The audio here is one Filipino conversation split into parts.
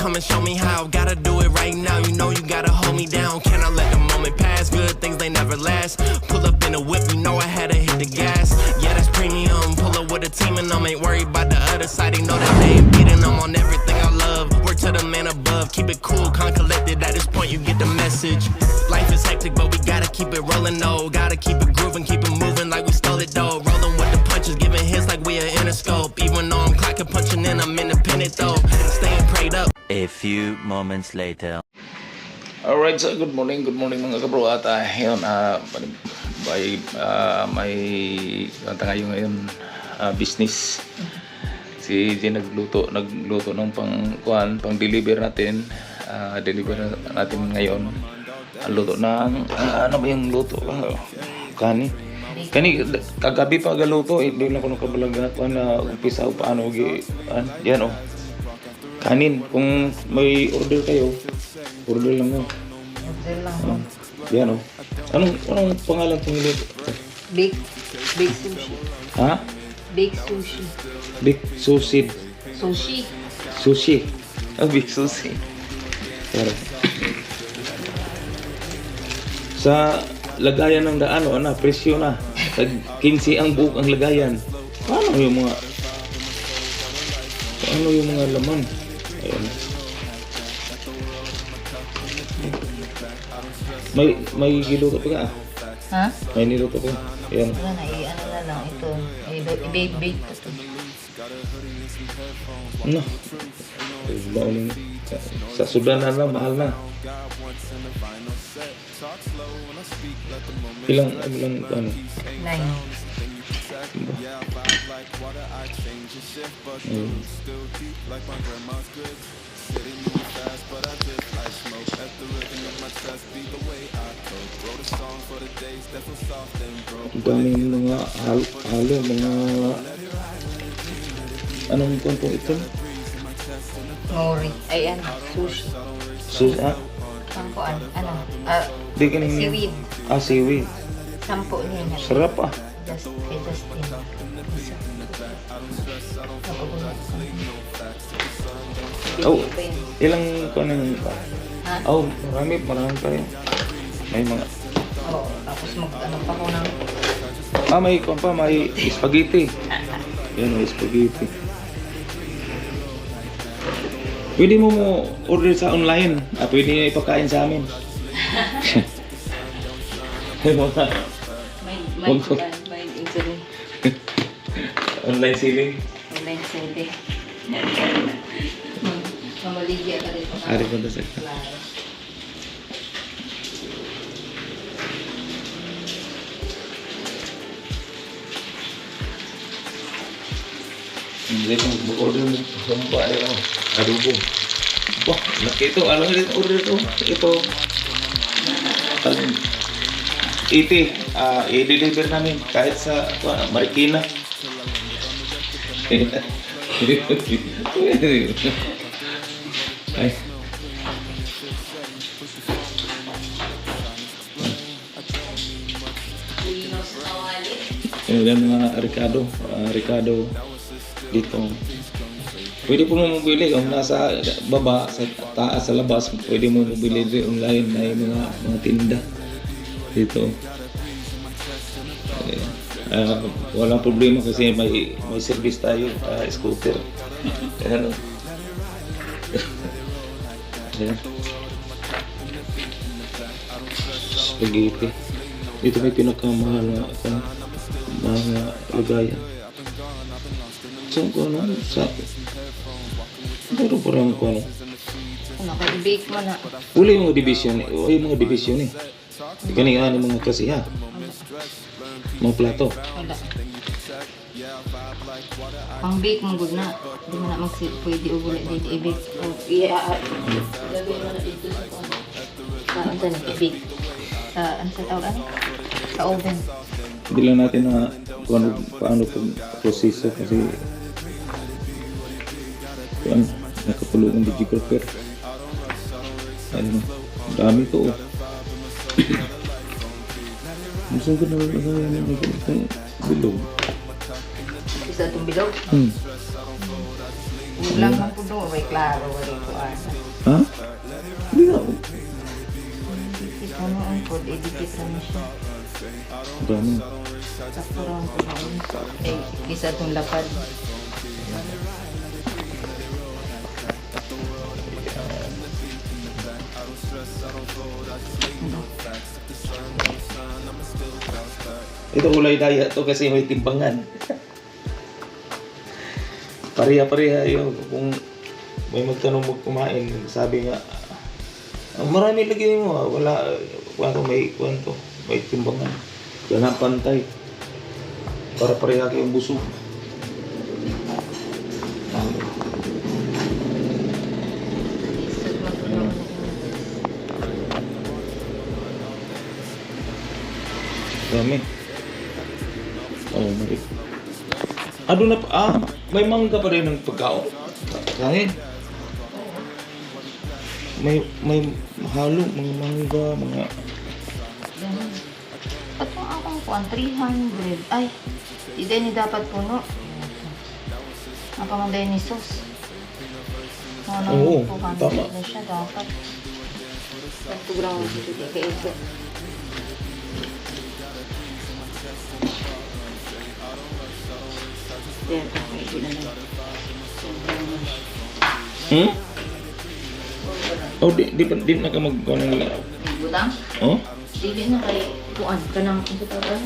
come and show me how. Gotta do it right now, you know you gotta hold me down. Can I let the moment pass? Good things, they never last. Pull up in a whip, you know I had to hit the gas. Yeah, that's premium. Pull up with a team and them ain't worried about the other side. They know that they ain't beating them on everything I love. Word to the man above, keep it cool, calm, collected. At this point, you get the message. Life is hectic, but we gotta keep it rolling, no. Gotta keep it grooving, keep it moving like we stole it, though. Rolling with the punches, giving hits like we are Interscope. Even though I'm clocking, punching in, I'm independent, though. Staying prayed up. A few moments later. Alright, so good morning mga kabro. At yun, may tayo ngayon business. Si Jen nagluto ng pang deliver natin. Deliver natin ngayon. Ang luto ng ano ba yung luto? Kani kagabi pa galuto, hindi lang ko nakabalag na umpisa paano yan oh. Kanin, kung may order kayo, order lang mo. Order lang mo. Yan oh. Anong pangalan itong luto? Bake sushi. Ha? Bake sushi. Big sushi. Sushi. Sushi. Big sushi. Pero sa lagayan ng daan, presyo na. Tag 15 ang buok ang lagayan. Ano yung mga laman? Ayun. May giluto pa ka? Ha? May niluto pa? Ayan. Wala na, ano na lang ito. I-bake ko ito. Ano? Sa Sudan na lang, mahal na. Ilang ano? 9. Ang daming mga halo, mga anong kwento ito? Mori. Ay, ano? Sushi. Sushi, Sampuan. Ano? Di ka nang Seaweed. Seaweed. Sampo niya. Sarap Kay Justin. Isa. Oh, ilang kanang Ha? oh, marami pa rin. May mga Oo. Tapos ano pa ko ng... may spaghetti. Yan, may spaghetti. Pwede mo order sa online. Pwede nyo ipakain sa amin. May insulin. Online selling. Online selling. Mamaligya ka rin. Ari ko na sa hindi ko order mo. Sampa ay adobo. Wah, nakito. Ano rin order to? Ito. I-deliver namin kahit sa Marikina. Ay. Yan mga Ricardo dito. Pwede po mo mabili kung nasa baba, sa taas, sa labas. Pwede mo mabili online na yung mga tinda dito. Walang problema kasi may service tayo, scooter. Ayan. Ayan. Spaghetti. Dito may pinakamahal na mga lagayan. So, pero parang ano? I-bake mo na. Wala yung mga division eh. Kanina ano mga klase ha? Mga plato. Wala. Pang-bake mo good na. Hindi mo na pwede ugulit dito i-bake. Lagay mo na dito sa ano na i-bake. Ano sa tawag ano? Sa oven. Hindi lang natin na paano proseso kasi nakapulong ang videographer. Ano, dami to. Gusto ko na lagayan ng bilog. Isa itong bilog? Ulang man po doon, may klaro, wala ko asa. Ha? Hindi nga. Dikit ano ang pod, dikit lang siya. Gano'n. Sakto lang po noon. Eh, isa itong lapad. Ito ulay daya to kasi may timbangan. Pareha-pareha yun. Kung may magtanong mo kumain, sabi nga, marami lagi mo, wala, may kwento, may timbangan. Ganang pantay. Para pareha kayong busog. Isag man po noon. Dami. Oh, mari. Ano na may mangga pa rin ng pagkaon. Kain. May halo, mga mangga, mga Ganun. At kung akong kuhan, 300. Ay, hindi ni dapat puno. Ang pamanday ni Sus. Oo, tama. Na siya dapat. Nagtugrang mo dito kay Ito. Yan, okay, hindi na lang. Oh, di na ka magkuhan ng laro. Butang? Oh? Dili na kay kuan ka ng butang.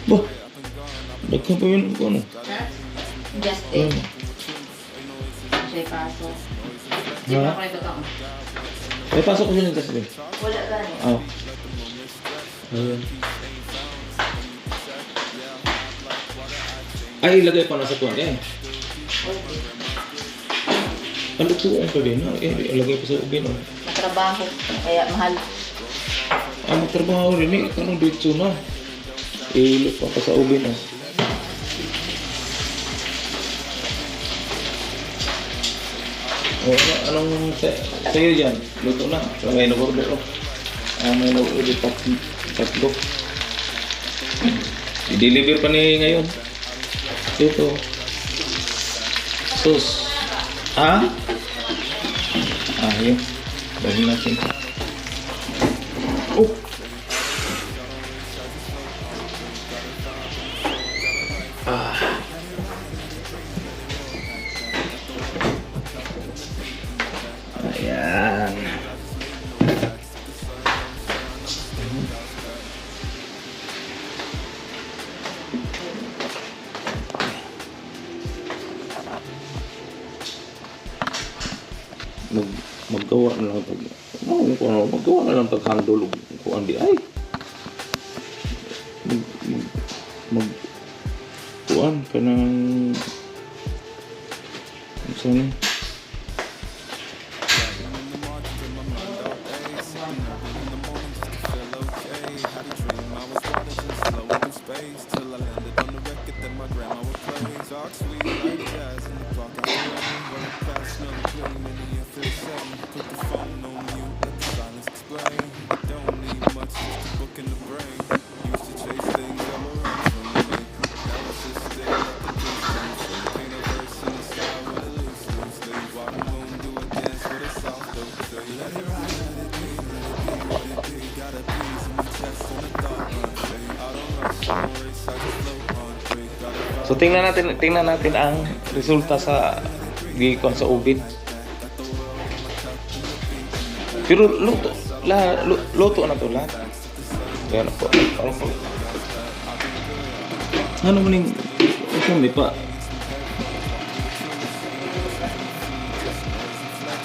Bah, daghan pa yun kung ano. Ha? Just it. Siya paso. Di ba ako ito kang? Ay, pasok ko yun yung tasli. Wala gani. Oh. Ayun. Ay, ilagay pa na sa kuwan eh. Palutuan ka din, ha? Ilagay pa sa ubin, oh. Matrabaho. Kaya mahal. Magtrabaho rin eh. Kanong dito na. Ilot pa sa ubin, oh. Anong sa'yo dyan? Luto na. May nag-order, oh. May nag-order tatlo. I-deliver pa ni ngayon. Ito. Sus. Ha? Yun. Dahil natin. Oh! Ayan. Maggawa na lang maggawa na lang pag-handle kung andi ay kuan ka ng sana So tingnan natin ang resulta sa gikon sa ubid. Pero luto na to lahat. Kaya na po. Ano mo ning ito may pa.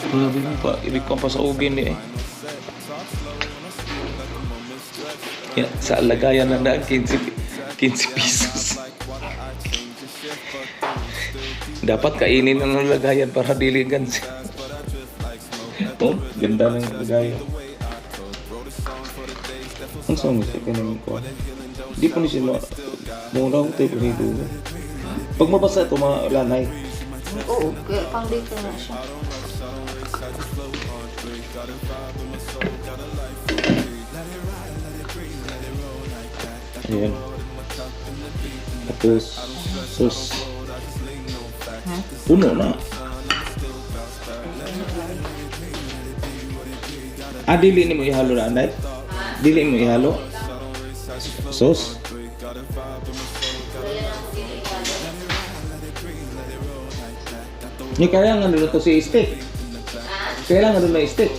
Grabe na pa, ibig ko pa sa ubin eh. Yan, sa lagayan na 15 pesos. Dapat kainin na ng lagayan para diligan siya. Oh, ganda ng lagayan. Ang saan mo siya kinamin ko? Hindi po niya muna ako tayo dito. Pag mabasa ito mga lanay. Oo, kaya pang dito na siya. Ayan. Tapos, sus. Ha? Puno na. Dili ni mo ihalo na, Anday? Dili mo ihalo? Sauce? Ni kaya nga nila to si steak. Kaya nga nila steak.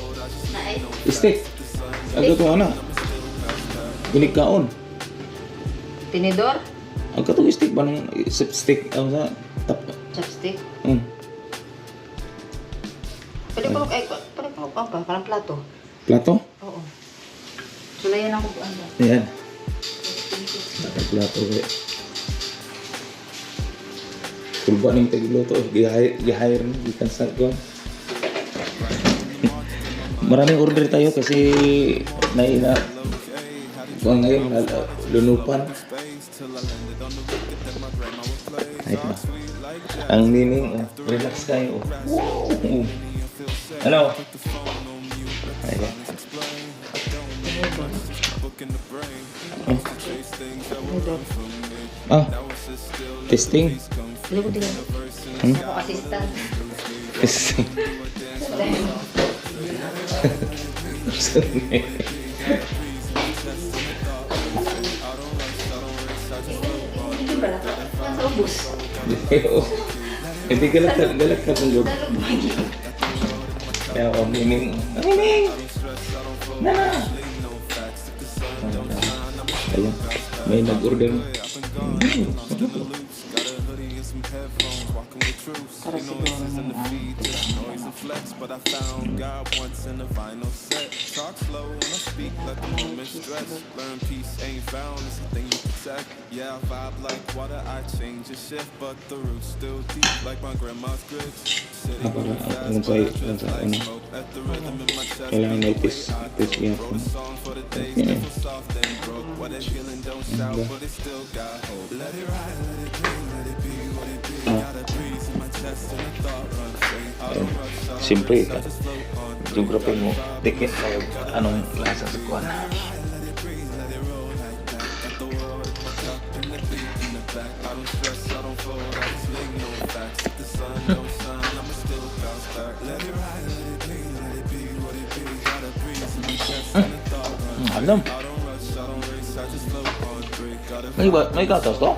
Steak. Ang ito ana. Binigkaon. Tinidor? Ang katong steak ba ng steak ang sa tap. Chopstick? Mm. Pwede ko pa, parang plato. Plato? Oo. Sulayan ako po ano. Ayan. Plato kaya. Kulba ning tagluto, gi-hire ni gikan sa ko. Maraming order tayo kasi naina kung ngayon lunupan. Ay ba. Ang nining relax kayo. Hello. Ay ba. Testing. Pwede ko din. Ako assistant. Testing. Hindi pala. Nasa ubus. Hindi galak na kung good. Kaya ako, Nining. Nining! Nana! Ayun, may nag-order. Para siguro ng Ang sa ano. Kailangan may test niya ako. Yan. Siyempre, geography mo, ticket kayo, anong lasa sa kuwan. Alam. May gatas to?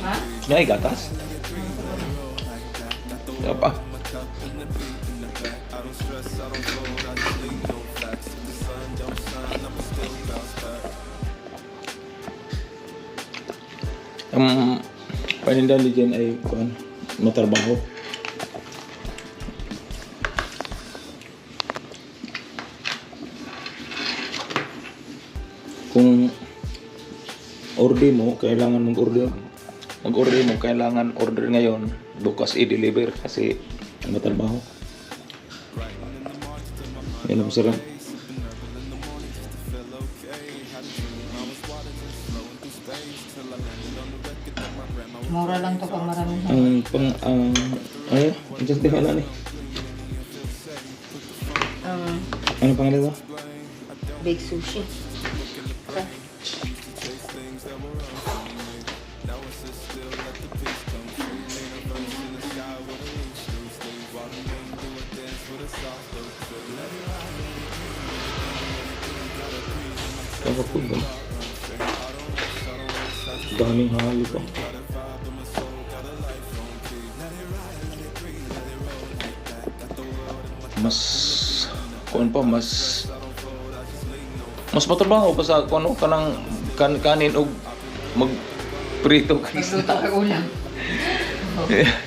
Ha? May gatas? Apa? Panindahan dyan ay kuan, matrabaho. Kung order mo, kailangan mag-order mo, kailangan order ngayon, bukas i-deliver kasi matrabaho. Yan ang sarap. Mura lang to pag maraming Ay, dyan tiwala ni. Ano pangalan to? Big sushi. Kapag ba? Daming halo pa. Mas matrabaho pa sa kung ano kanang kanin og magprito Magluto ka ulam.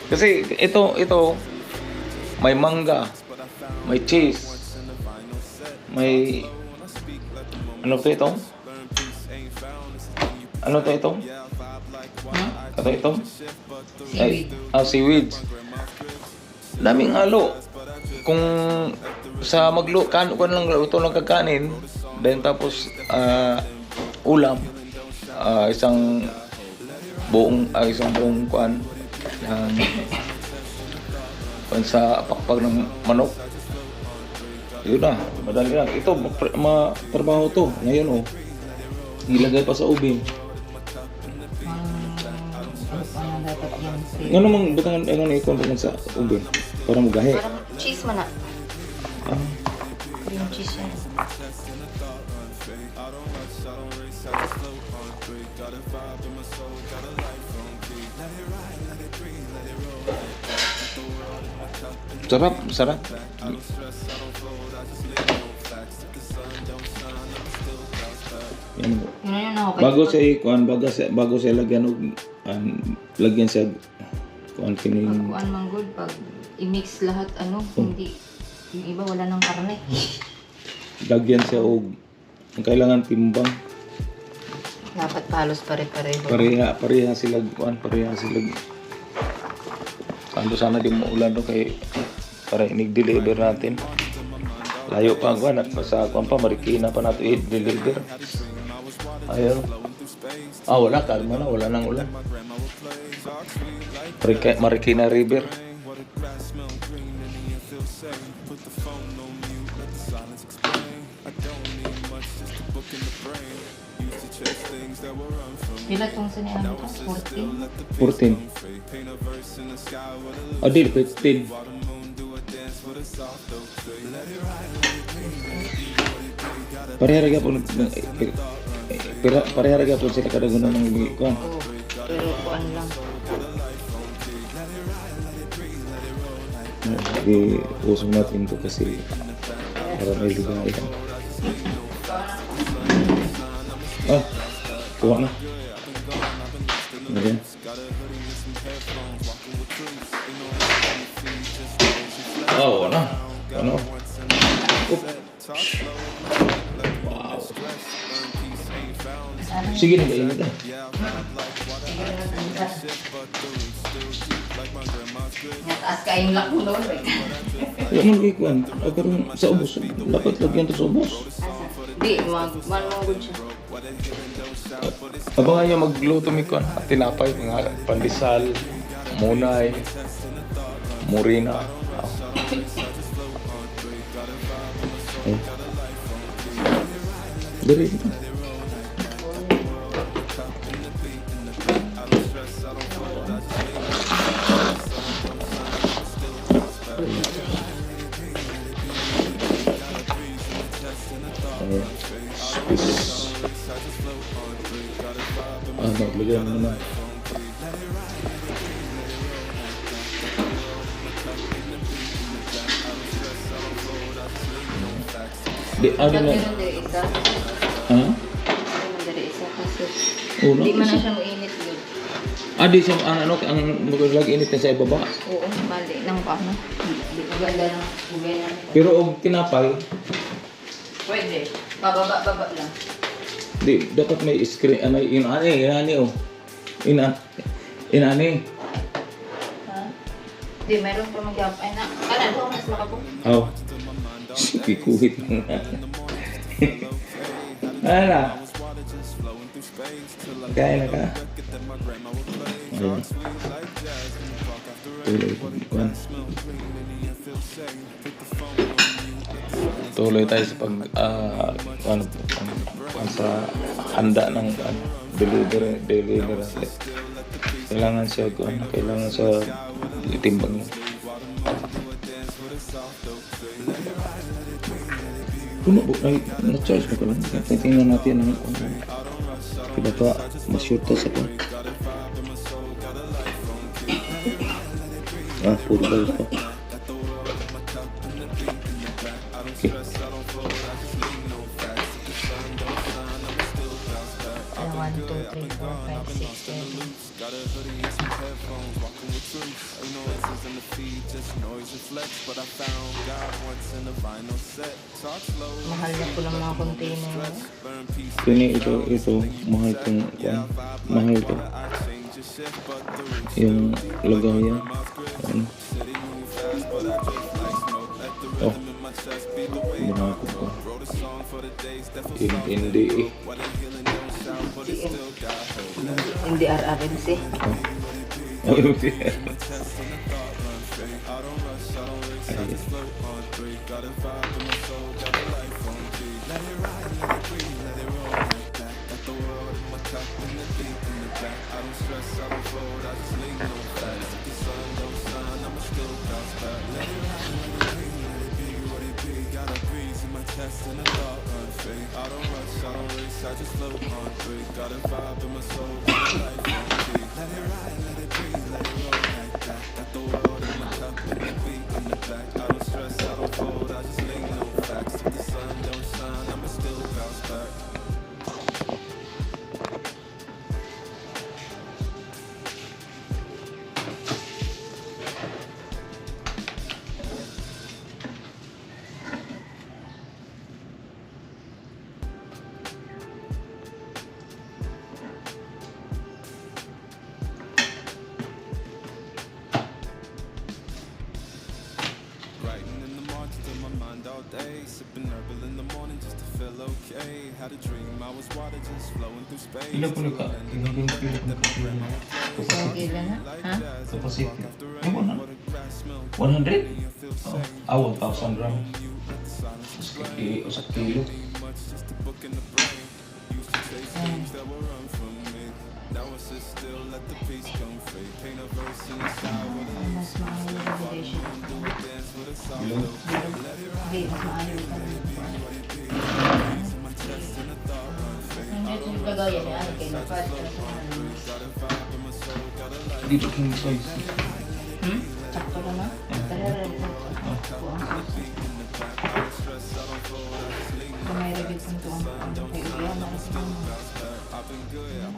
kasi ito may mangga, may cheese, may ano to ito? Ano to ito? Ito ito? Seaweed. Seaweed. Daming halo. Kung sa kan lang luto ng kakanin, then tapos ulam, isang buong kuan sa pakpag ng manok. Yun na, madali lang. Ito, matrabaho to. Ngayon ilagay pa sa ubin. Ano dapat yan? Nga namang butangan ano ikon bukan sa ubin para magahe. Parang cheese man na. Ah, Cream cheese yan. sarap, sarap. Yan. Yun na yun ako. Bago sa ikuan, bago sa lagyan og lagyan sa kuan kining Pagkuan man good, pag i-mix lahat ano, hindi. Yung iba wala ng karne. lagyan sa og ang kailangan timbang. Dapat palos pare-pareho. Pareha sila kuan, pareha sila. Kando sana di mo ulan do kay para inig-deliver natin. Layo pa ang kuan at sa kuan pa Marikina pa nato i-deliver. Ayaw. Wala kalma na, wala nang ulan. Marikina River. Pila tong sinihan ko? 14? 14. Di 15. Parehara po parehara po sila kadagunan ng kuan. Oo. Pero kuan lang. Usong natin ito kasi para may ligayan. Kuha na. Ayan. Wala. Ano? Wow. Sige na, mainit na. Taas kayong lako noon. Wala man ikuan. Pero sa ubos. Dapat lagyan ito sa ubos. Di, manungod siya. Abangan niya magluto mi kuan. Tinapay, mga pandesal, munay, murina. Dari. Naglagyan mo na. Di, ano na? Meron dari isa. Ha? Meron dari isa kasi Uno? di man na siya mainit yun. Di siya, ang maglagay init na sa ibaba. Oo, mali ng paano. Di maganda ng bugay na. Pero og tinapay, Pwede. Bababa lang. di, dapat may screen, may inani, oh. Inani. Ha? Di, meron pa mag-up. Ay na, kanan ko, mas makapong. Pikuhit na nga. Ano? Kaya na ka? Ayun. Tuloy tayo sa sa handa ng delivery. Kailangan siya itimbang. Puno po, na-charge na pala. Tingnan natin ang kaya pa ma-shoot sa pa. Puro ba ito? Okay. 1, 2, 3, 4, 5, 6, 7. Mahal na po lang mga container. Ito, mahal itong mahal ito. Yung lagayan. Ano? Binakot ko. Hindi eh. Hindi RRMC. Ayun. that. I don't stress, I don't fold, I just lean no fast. If the sun don't shine, I'ma still bounce back. Let it ride, let it be what it be. Got a breeze in my chest and a thought run free. I don't rush, I don't race, I just float on free. Got a vibe in my soul, got a life on key. Let it ride, let it breathe, let it roll like that. Got the world in my cup and the beat in the back. I don't stress, I don't fold, I just lean no facts. If the sun don't shine, I'ma still bounce back. Writing in the margins of my mind all day. Sipping herbal in the morning just to feel okay. Had a dream, I was water just flowing through space. Ilan po ka? Ilan po So, kailan na? Ha? Capacity. Ay, 100? Oh, 1,000 grams. Usap kilo. Ayan. Mas maayos yung foundation. Bilog. Hindi, mas maayos yung yung kagaya niya, ano kayo, napad. Dito king size. Sakto ka na? Tara, may review kung ito ang kayo yan,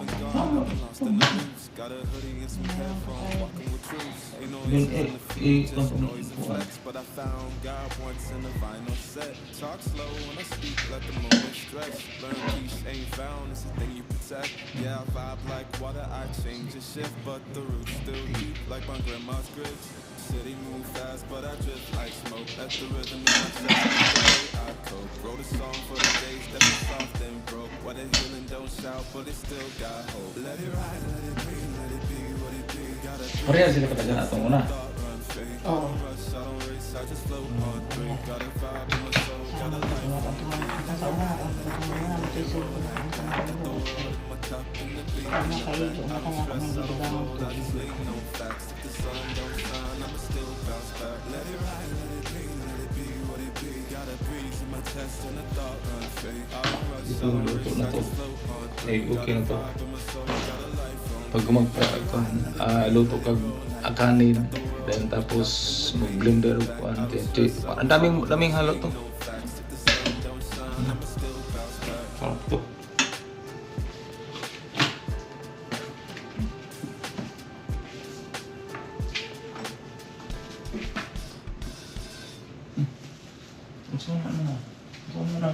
But I found God once in a vinyl set. Talk slow when I speak, let the moment stretch. Learn peace ain't found, it's a thing you protect. Yeah, I vibe like water, I change and shift, but the roots still deep like my grandma's grits. City move fast, but I drift like smoke. At the rhythm in my chest, the way I cope. Wrote a song for the days that were soft and broke. What a healing don't shout, but it still got hope. Let it ride, let it be, let it be what it be. Gotta be. Pareha sila katagal na itong una. Oo. I just float on through. Got a vibe in my soul, got a life. Karena kayo doon na kanya kami gigigamang tubig. No facts, if the sun don't shine, I'ma still bounce back. Let it ride, let it be, let it be what it be. Got a breeze in my chest and a thought run free. I don't rush, I Itong don't luto race, na I to. just float on through. Eh, okay na to. Vibe in my soul, got a life on. Pag luto kag akanin, then tapos mag-blender ko ang daming halo to. Sarap to. Gusto mo na. Gusto mo na.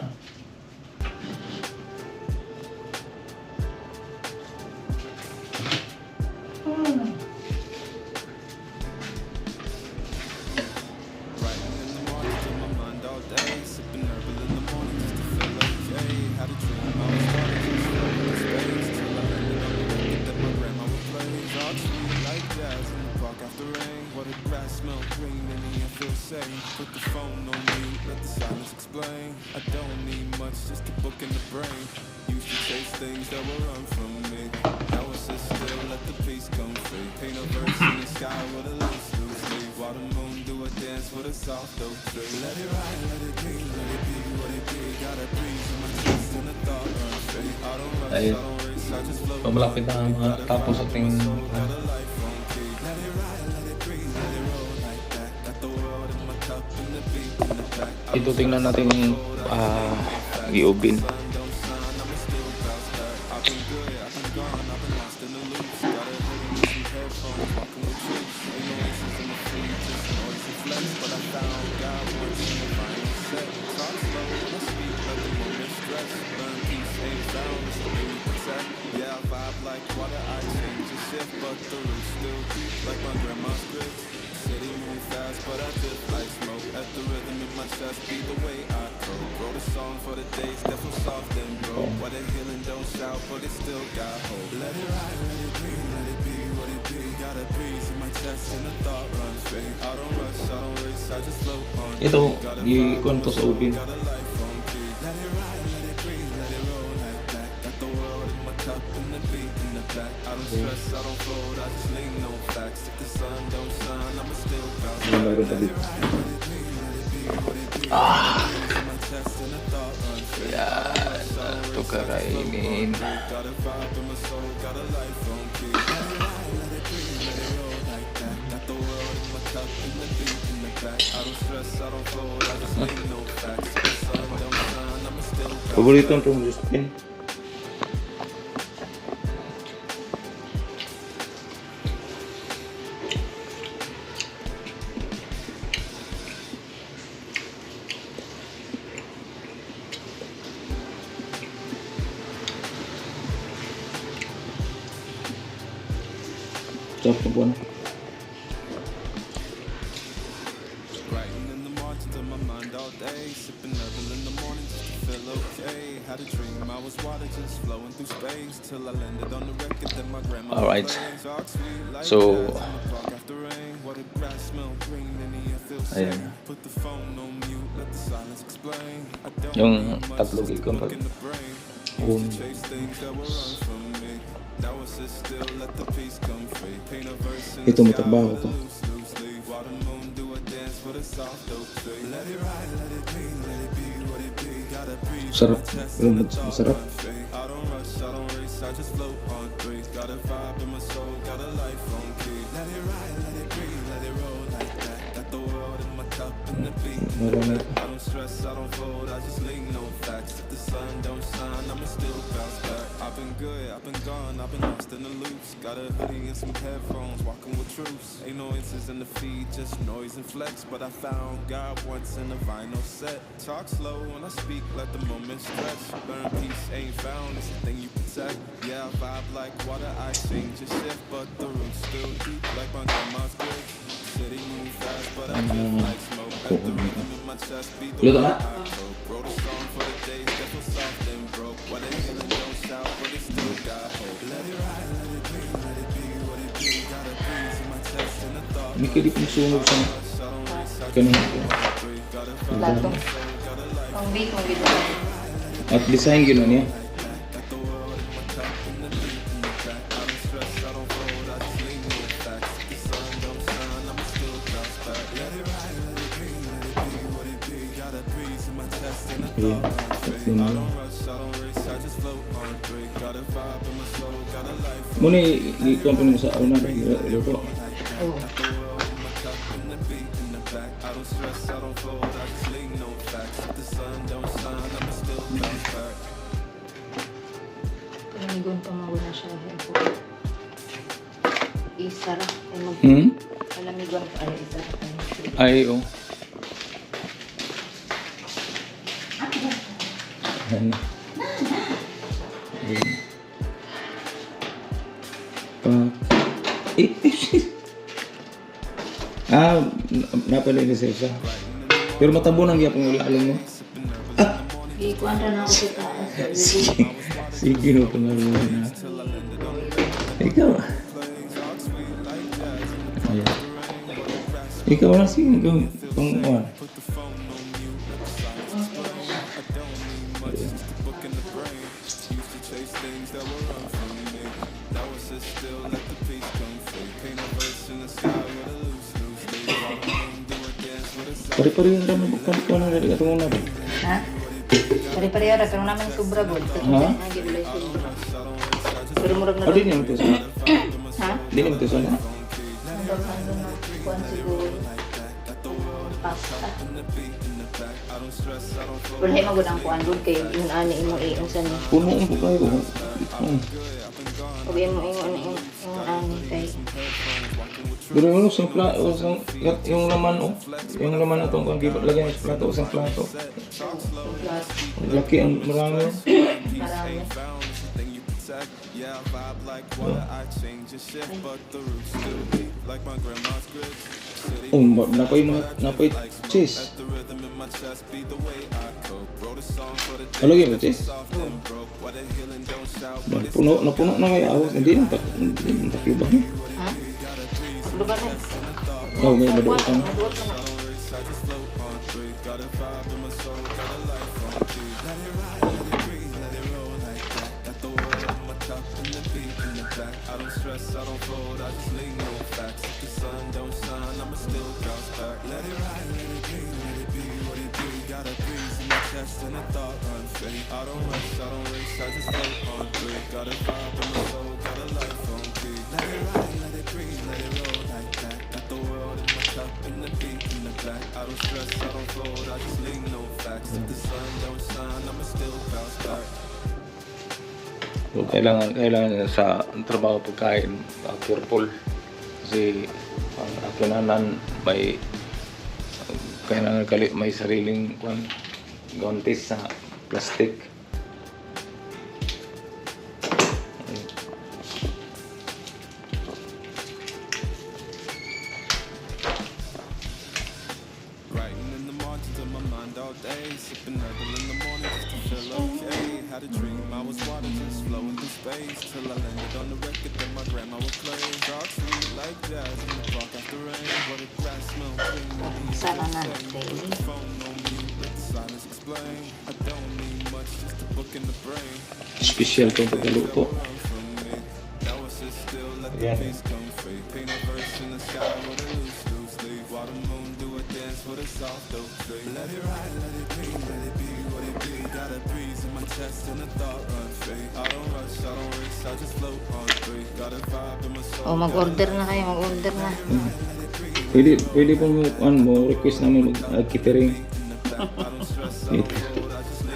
Writing in the morning in my mind all day. Sipping herbal in the morning just to feel okay. Had a dream, I was water just flowing in space. Till I landed on the record that my grandma would play. All sweet like jazz in the park after rain. What the grass smell green and the air feels safe. Put the phone on mute, let the silence explain. I don't need much, just a book in the brain. Used to chase things that will run from me. Now it's just still, let the peace come free. Paint a verse in the sky with a loose sleeve. While the moon do a dance with a soft oak tree. Let it ride, let it be what it be. Got a breeze in my chest and a thought run free. I don't rush, I Ay, don't race, I just flow. pamalapit na mga tapos ating Got a life on key. Let it ride, let it breathe, let it roll like that. Got the world in my cup and the beat in the back. ito tingnan natin yung i-oven. Yeah, I vibe like water, I change and shift, but the roots still deep like my grandma's grits. City move fast, but I drift like smoke. At the rhythm in my chest, be the way I cope. Wrote a song for the days that were soft and broke. What a healing don't shout, but it still got hope. Let it ride, let it be, let it be what it be. Got a breeze in my chest and a thought run free. I don't rush, I don't race, I just float on. Ito, i-kuhan to sa oven. Got a life on key. Let it ride, let it breathe, let it roll like that. Got the world in my cup and the beat in the back. I don't don't fold, I just lean no facts. If the sun don't shine, I'ma still bounce. Ano mayroon pa dito? My chest and a thought runs free. Yan. Ito kakainin. Got a vibe in my soul, got a life on key. Let it ride, let it breathe, let it roll like that. Got the world in my cup and the beat in the back. I don't stress, I don't fold, I just lean no facts. If the sun don't shine, I'ma still bounce. Paborito itong Justin. Sarap na buwan. Writing in the margins of my mind all day, sipping Neville in the morning just to feel okay. Had a dream I was water just flowing through space till I landed on the record that my grandma Alright. plays. Talk sweet like So, jazz in the park after rain. What the grass smell green and the air feels ayan. safe. Put the phone on mute, let the silence explain. I don't Yung need much, tatlog just ikon look pag in the brain. un Chase things that will run from me. Now I sit still, let the peace come free. Paint a verse in ito the mo sky trabaho with to. a loose, loose leaf. While the moon do a dance with a soft dope tree. Let it ride, let it be, let it be what it be. Gotta breathe. Sarap. Chest Yung and the thought masarap. run free. I don't rush, I don't race, I just float on three. Got a vibe in my soul, got a life on key. Let it ride, let it breathe, let it roll like that. Got the world in my cup and the beat in the Marami. back. I don't stress, I don't fold, I just lean no facts. If the sun don't shine, I'ma still bounce back. I've been good, I've been gone, I've been lost in the loops. Got a hoodie and some headphones, walking with truths. Ain't no inches in the feed, just noise and flex. But I found God once in a vinyl set. Talk slow when I speak, let the moment stretch. Learn peace ain't found, it's the thing you protect. Yeah, I vibe like water, I change a shift. But the roots still deep, like my grandma's grave. City move fast, but I feel like smoke. Let the rhythm in my chest be the Luto way na? I cope. Wrote a song for the days that feel soft and broke. What a healing don't shout, but it still got hope. Let it ride, let it be, let it be what it be. Got a breeze in my chest and a thought. Hindi ka di pong sunog sa Rush, I don't race, I kanina. just breathe. Got a vibe, Plato. got a life. Ang big mong gito. At design gano'n niya. Got the world in my cup and the beat in the back. I don't stress, I don't fold, I just lean no facts. If the sun don't shine, I'ma still bounce back. Let it ride, let it be, let it be what it be. Got a breeze in my chest and a Yeah. thought on free. I don't rush, I don't race, I just float on three. Got a vibe in my soul, got a life. Muna i-company mo sa una na luto. Oo. Got the world in my cup and the beat in the back. I don't stress, I don't fold, I just lean no facts. If the sun don't shine, I'ma still bounce back. Kalamigon pa mawala siya. Isara. Hmm? Kalamigon pa. Ay, isara. Ay, oh. Ayan. Ayan. Napalili sa isa. Pero matabunan gyapon yung lalong mo. Ikuan na ako sa taas. Sige no, pangalan na. Ikaw. Ayan. Ikaw na sige kung ano. Pari-pari yung ramen ko na dari atong una. Ha? Pare-pareho ra karon naman sobra gud. Ha? Pero murag na. Adi niyo to sa. Ha? Di niyo to sa. Ang daghan doon na kuan siguro. Pasta. Pero hay magud ang kuan doon kay yun ani imong iunsan ni. Puno ang bukay ko. Ug imong ingon imong ani kay Pero yung sa plato, yung laman oh. Yung laman na itong gibat lagyan sa plato, sa plato. plus Laki ang marami. marami. Yeah, I vibe like water, I change a shift, but the roots still deep, like my grandma's grits. City Napay cheese. the rhythm in my chest be the way I cope. Wrote a song for the day Alagyan mo cheese. soft and broke. What a healing don't shout, Napuno na kaya ako. Hindi nang takibang. Ha? Lugar na. Oh, may maduot ka na. Maduot ka na. race, I just float on three. Got a vibe in my soul, got a life on key. Let it ride, let it breathe, let it roll like that. Got the world in my cup and the beat in the back. I don't stress, I don't fold, I just lean no facts. If the sun don't shine, I'ma still bounce back. Let it ride, let it be what it be. Got a breeze in my chest and a thought run free. I don't rush, I don't race, I just float on free. Got a vibe in my soul, got a life on key. Let it ride, let it breathe, let it roll like that. Got the world in my cup and the beat in the back. I don't stress, I don't fold, I just lean no facts. If the sun don't shine, I'ma still bounce back. So, kailangan sa trabaho pagkain, careful. Kasi ang akinanan may kailangan may sariling gauntis sa plastic. Writing in the margins of my mind all day, sipping herbal in the morning just to feel okay. Had a dream I was water just flowing through space till I landed on the record that my grandma would play. Dark sweet like jazz in the park after rain. What a grass smell clean. Sana na daily. Phone no mute, let the silence explain. I don't need much, just a book in the brain. Special itong pagkaluto. Run from me. Now I sit still, let the Ayan. peace come free. Paint a verse in the sky with a loose leaf. While the moon do a dance with a soft oak tree. Let it ride, let it be what it be. Got a breeze in my chest and a thought run free. I don't rush, I don't race, I just float on free. Got a vibe in my soul. O, mag-order na kayo, mag-order na. Pwede po mo request namin mag-catering.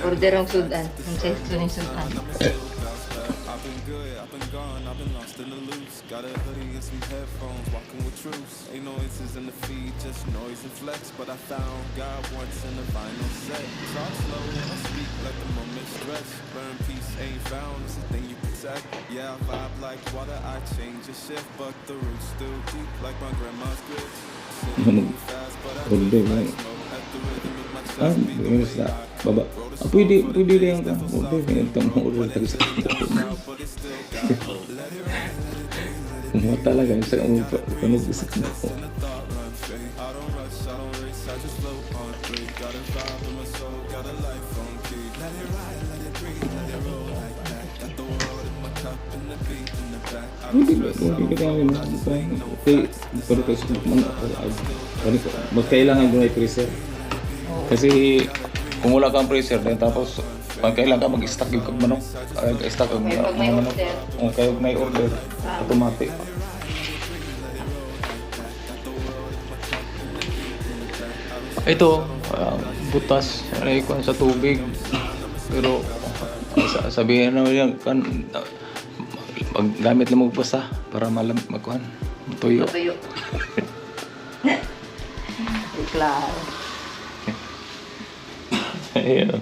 Order ang sudan. Ang sesto ng sudan. I've been good, I've been gone, I've been lost in the loops. Got a hoodie and some headphones, walking with troops. Ain't noises in the feed, just noise and flex. But I found God once in the vinyl set. Talk slow and I speak like the moment stretch. Learn peace ain't found, it's a thing you protect. Yeah, I vibe like water, I change a shift. But the roots still deep like my grandma's grits. Sitting fast, but I Order mo. smoke at the rhythm of my chest. Yun sa baba. Pwede rin ka. Pwede itong order tayo sa kumuha talaga yung sa panog isa ka na po. I don't rush, I don't race, I just float on free. Got a vibe in my soul, got a life on key. Let it ride, let it breathe, let it roll like that. Got the world in my cup and the beat in the back. I don't stress, I don't Kami na. Pero kasi magkailangan doon ay freezer. Kasi kung wala kang freezer, tapos pag kailangan ka mag-stock yung manok, stock yung Pag may manok. order. O kaya may order, automatic. Ito, butas, ikuan sa tubig. Pero sabihin na yan, maggamit lang magbasa para magkuhan, tuyo. Tuyo. Claro. Ayan.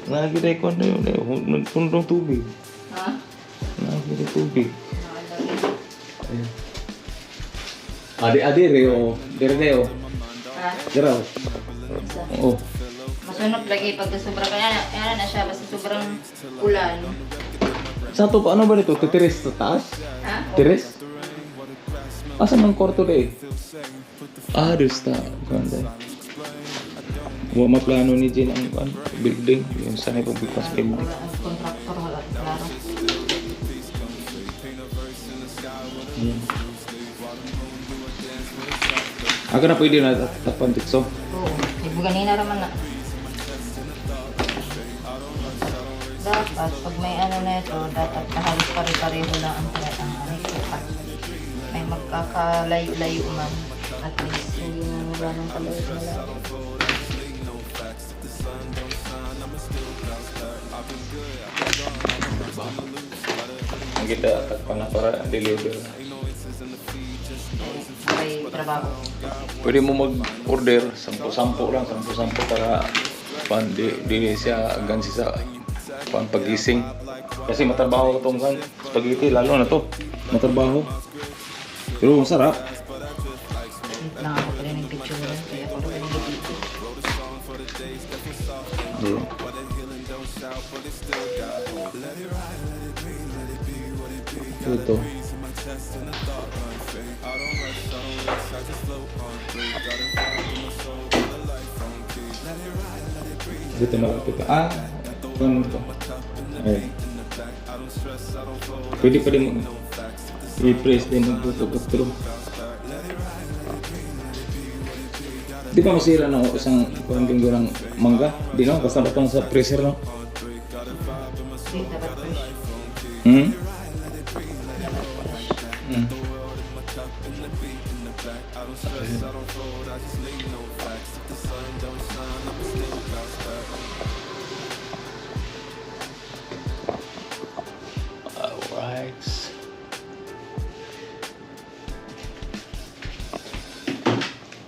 Nakakita ko na yun, punong tubig. Ha? Nakakita tubig. Ayan. Adi, Reo. Reo. Ha? Reo. Oo. Masunod lagi pag sobra kaya na siya basta sobrang ulan. Sa to, ano ba nito? Titiris sa taas? Ha? Tiris? Asan ang kwarto de? Doon sa ganda. Huwag maplano ni Jen ang building. Yung sanay pagbukas building. Wala ang contractor wala klaro. Ako na pwede na takpan tikso. Oo. Ibu ganina raman na. Dapat pag may ano na ito, dapat halos pare-pareho lang ang sukat. May magkakalayo-layo man. At least hindi na wala ng kalayo-layo. Ang kita takpan na para deliver. May trabaho. Pwede mo mag-order, 10-10 lang, 10-10 para di siya hanggang sa pagising. Kasi matrabaho itong spaghetti, lalo na to. Matrabaho. Pero masarap. Hindi lang ako pala ng picture na. Kaya ako rin ng video. Yeah. Ito. Dito malapit. Ano to? Ayun. Pwede pa rin i-press din magtutugot through. Di ba masira na isang linggo ng mangga? Di no? Basta ba sa freezer no? Hindi, dapat fresh. Hmm? Dapat fresh. Hmm. Alright.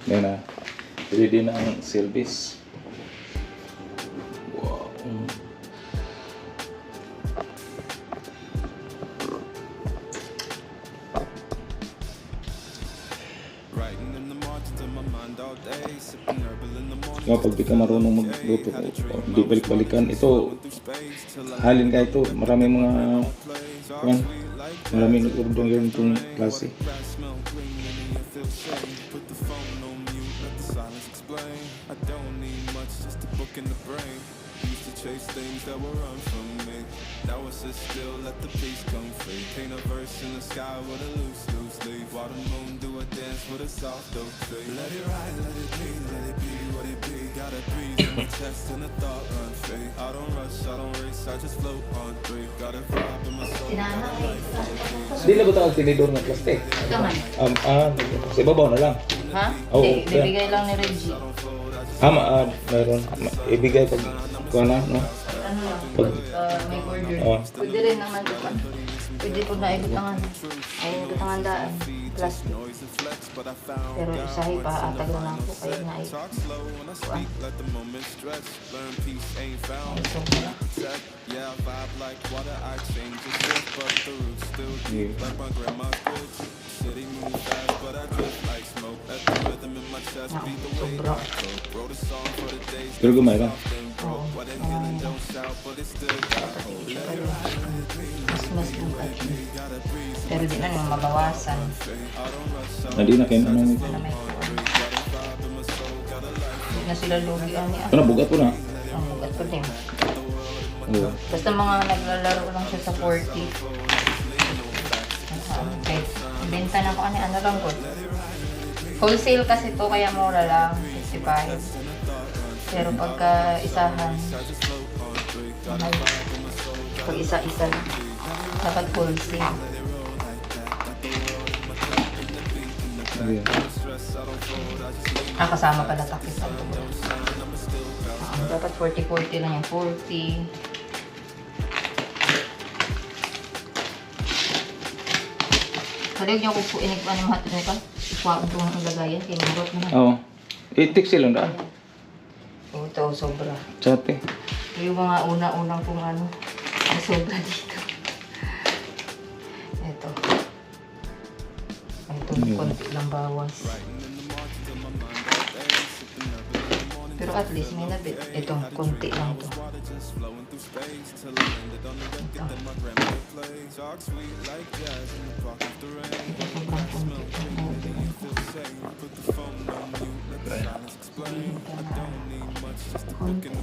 Yan na. Ready na ang service. Wow. Writing in the margins of my mind all day, sipping herbal in the morning. Kapag di ka marunong magluto, di balik-balikan, ito, halin ka ito, marami mga, yan, marami nag-order yun itong klase. Smell green and you feel shame. Put the phone on mute, let the silence explain. I don't need much, just a book in the brain. Used to chase things that were run from me. Now I sit still, let the peace come free. Paint a verse in the sky with a loose leaf. While the moon do a dance with a soft oak tree. Let it ride, let it be what it be. Got a breeze in my chest and a thought run free. I don't rush, I don't race, I just float on three. Got a vibe in my soul. Di na ba ito ang tinidor ng plastic? Ito man. Sa ibabaw na lang. Ha? Oo, Hindi, yeah. bibigay lang ni Reggie. Mayroon. Ibigay pag kuha na, no? Ano lang, Pag, may order. Oo. Pwede rin naman ito. Pwede po na igutangan. Ay, igutangan daan. Plastic. Pero isahi pa, atag na lang po kayo na ay. Kuan. Let the moment stretch. Learn peace ain't found. Ay, so pala. Yeah, I vibe like water, I change the shift, but the roots still deep, like my grandma's bridge. City move fast, but I drift like smoke. Let the rhythm in my chest Ako, beat the way sobra. I go. Wrote a song for the days pero gumay lang. Oo. where they healing don't shout, but it still got hope. Siya pa rin. Mas bukat. Pero di na naman mabawasan. Hindi na kayo ano nito. Na may kuwan. Di na sila lugi ani ah. Ano, bugat po na. Ang bugat pa din. Oo. Basta mga naglalaro lang siya sa 40. Okay. Benta na ko ano lang po. Wholesale kasi to kaya mura lang, 55. Pero pagka isahan, mahal. Pag isa-isa lang. Dapat wholesale. Ayan. Kasama pala takis sa dapat 40-40 lang yan. 40. Kaliwag niyo kung inikpan yung mahatid nito. Ikuha ko itong lagayan. Kaya marot na. Oo. 80 sila na. Oh, ito, sobra. Tsate. Yung mga una-unang kung ano, na sobra dito. Ito. Ito, konti lang bawas. Pero at least may nabit. Ito, konti lang to. Ito. Ito, sobrang konti. Konti na.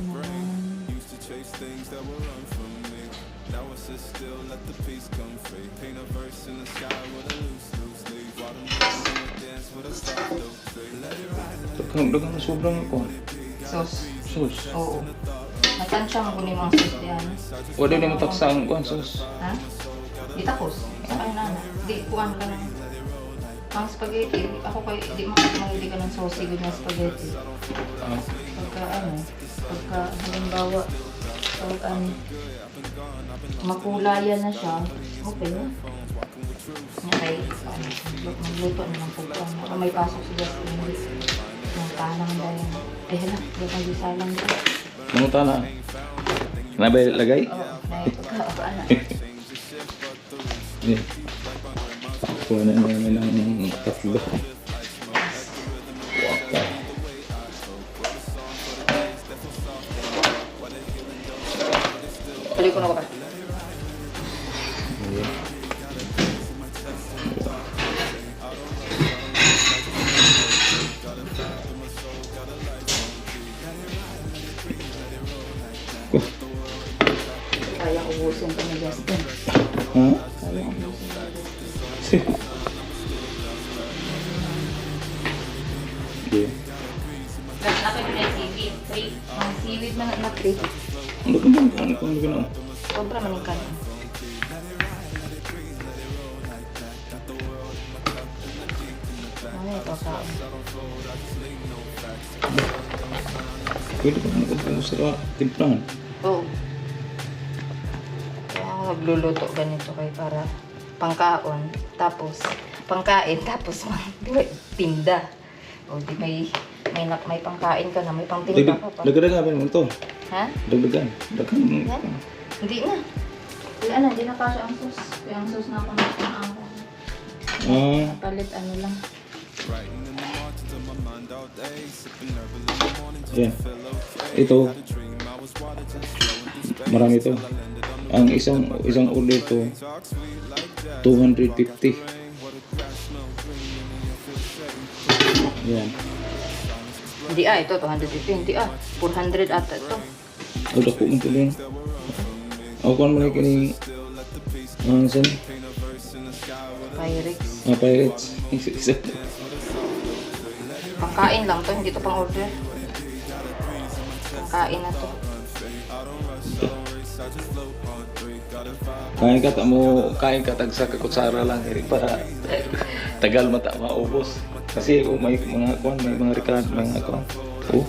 Used to chase things that were run from me. Now I sit still, let the peace come free. Paint a verse in the sky with a loose leaf. While the moon do a dance with a soft oak tree. Let it ride, Dagang sobrang ako. Sauce. Sus. Oo. Matansya mo kunin mga sauce diyan. Wala na mo taksang kuhan sus. Ha? Di tapos. Ito kayo na. Di kuhan ka ng ang spaghetti. Ako kayo, di makakamaghili ka ng sauce good na spaghetti. Pagka ano, pagka halimbawa, pag ano, makulayan na siya, okay na. Okay, magluto na ng pagkaan. Baka may pasok si Justin. Yung tanang dahil. Eh hala, yung pag-isalang dahil. Nanguta na. Nabay lagay? Oo, dahil pagka-ano. Yan. Kuha na namin ng tatlo. Balik ko na ko pa. Kaya ubusin ko ni Justin. Okay. Tapos ako yung seaweed. Free. Ang seaweed man na free. Ano ka man? Ano ka man? Sobra man yung kanin. Ano ito kaon? Pwede ka mo sa timplahan. Oo. Kaya ako nagluluto ganito kay para pangkaon. Tapos pangkain. Tapos tinda. O di may pangkain ka na. May pangtinda ka pa. Dagdagan mo ito. Ha? Dagdagan. Dagdagan. Yan. Hindi na. Wala na. Hindi na kasya ang sauce. Kaya ang sauce na ako na palit ano lang. Ayan. Ito. Marami ito. Ang isang order to 250. Ayan. Hindi ito 250. Hindi 400 ata ito. O dako mo ito lang. Ako kung mo kini saan? Pyrex. Pirates. Pangkain lang to. Hindi to pang order. Pangkain na to. Kain ka tagsa ka kutsara lang para tagal mata maubos. Kasi may mga kuan, may mga record, mga kuan. Oh.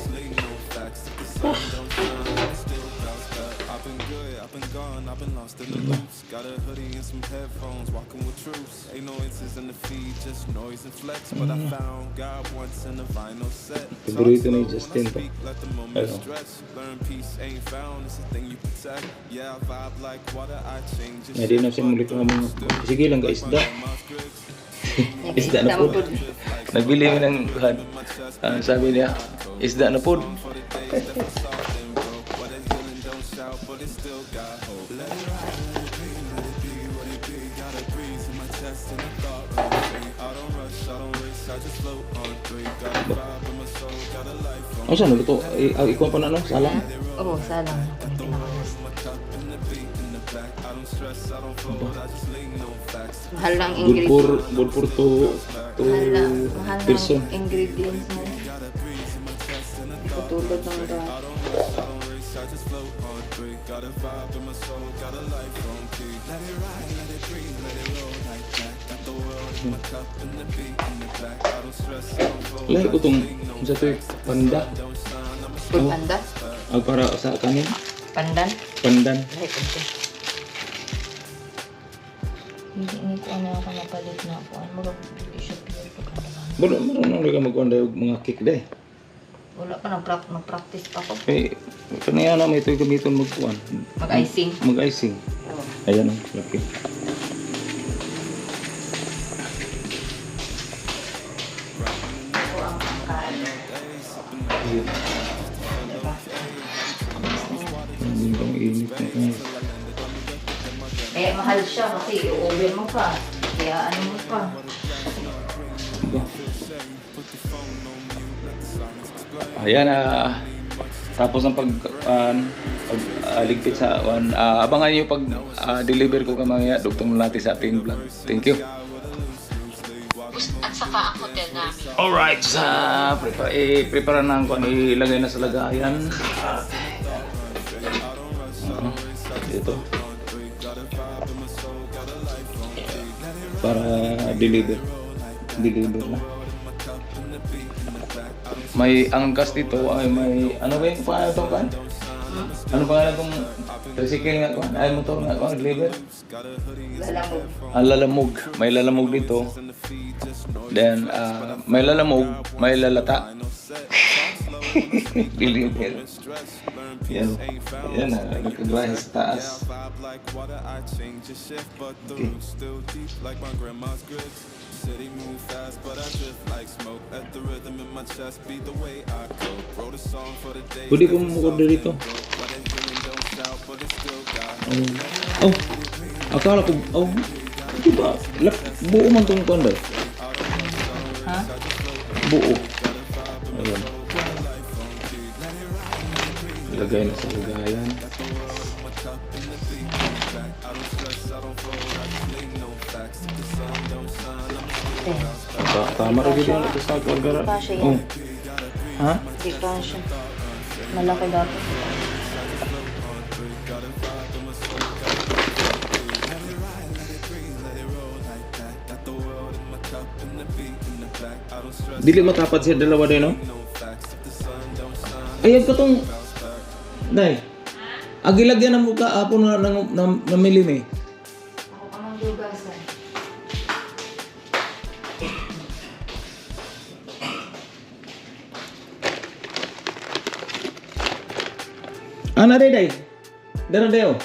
Got a hoodie and some headphones, walking with troops. Ain't no inches in the feed, just noise and flex. But I found God once in a vinyl set. Paborito ni Justin to. Let the moment stretch. Learn peace ain't found, it's a thing you protect. Yeah, I vibe like water, I change it. Hindi na siya muli pa mga. Sige lang ka isda. Isda na po. Nagbili mo ng kuhan. Sabi niya, isda na po. Ano saan naluto? Ikaw pa na no? Salang? Oo, salang. Mahal lang Good ingredients. for two Mahal person. lang ingredients mo. Katulad ng Lahat ko itong sa ito panda. food panda. Para sa kanin. Pandan. Pandan. Like ito. Hindi ko ano ako napalit na ako. Ano mag-beauty shop yun pag ano. Marunong ka magkuhan tayo mga cake dahil. Wala pa, nag-practice pa ako. Eh, kanaya na may ito gamiton magkuhan. Mag-icing. Mag-icing. Ayan o, laki. Ito ang pangkain. Diba? Hindi bang init na ito. Eh, mahal siya kasi i-oven mo pa. Kaya ano mo pa. Ayan tapos ng ligpit sa abangan niyo pag deliver ko kamaya dugtong natin sa ating vlog. Thank you. At saka ang hotel namin. Alright, prepare na ko ilagay na sa lagayan. Dito. Para deliver na. May angkas dito ay may ano ba yung pangalan itong kan? Ano pangalan itong tricycle nga kan? Ay motor nga kan? Deliver? Lalamog. Lalamog. May lalamog dito. Then may lalamog, may lalata. Deliver. Yan. Yan na. Nagkagrahe sa taas. Okay. City move fast, but I drift like smoke. Let the rhythm in my chest be the way I go. Wrote a song for the day. Pwede ko mag-order dito. Oh, akala ko, diba? Buo man itong kanda. Ha? Buo. Ayan. Ilagay na sa lagayan. natin. Tama rin yun ito sa kagara. Di pa siya Oh. yan. Ha? Di pa siya. Malaki dapat. Dili matapat siya dalawa din, no? Ayun ko tong... Day. Agilagyan ng mukha apo na milim eh. Ako ka mang dugasan. Ana day. Dara dayo.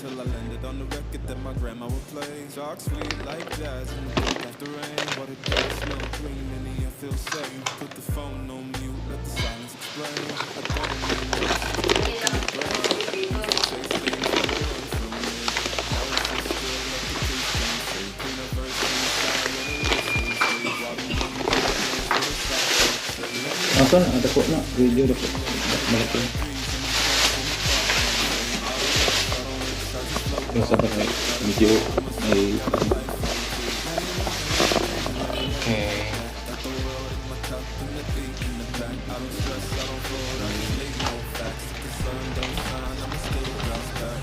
Till I landed on the record that my grandma would play. Talk sweet like jazz in the wind after rain. What it does, no green in the air, feel safe. Put the phone on mute, let the silence explain. I don't need much. Chase things that were run from me. Now it's just still like the case can say. Clean up verse inside, let it listen. While the wind blows, it's like Asan? Ada ko na. Video dapat. Malaki. Yung sabi na medyo may... Okay.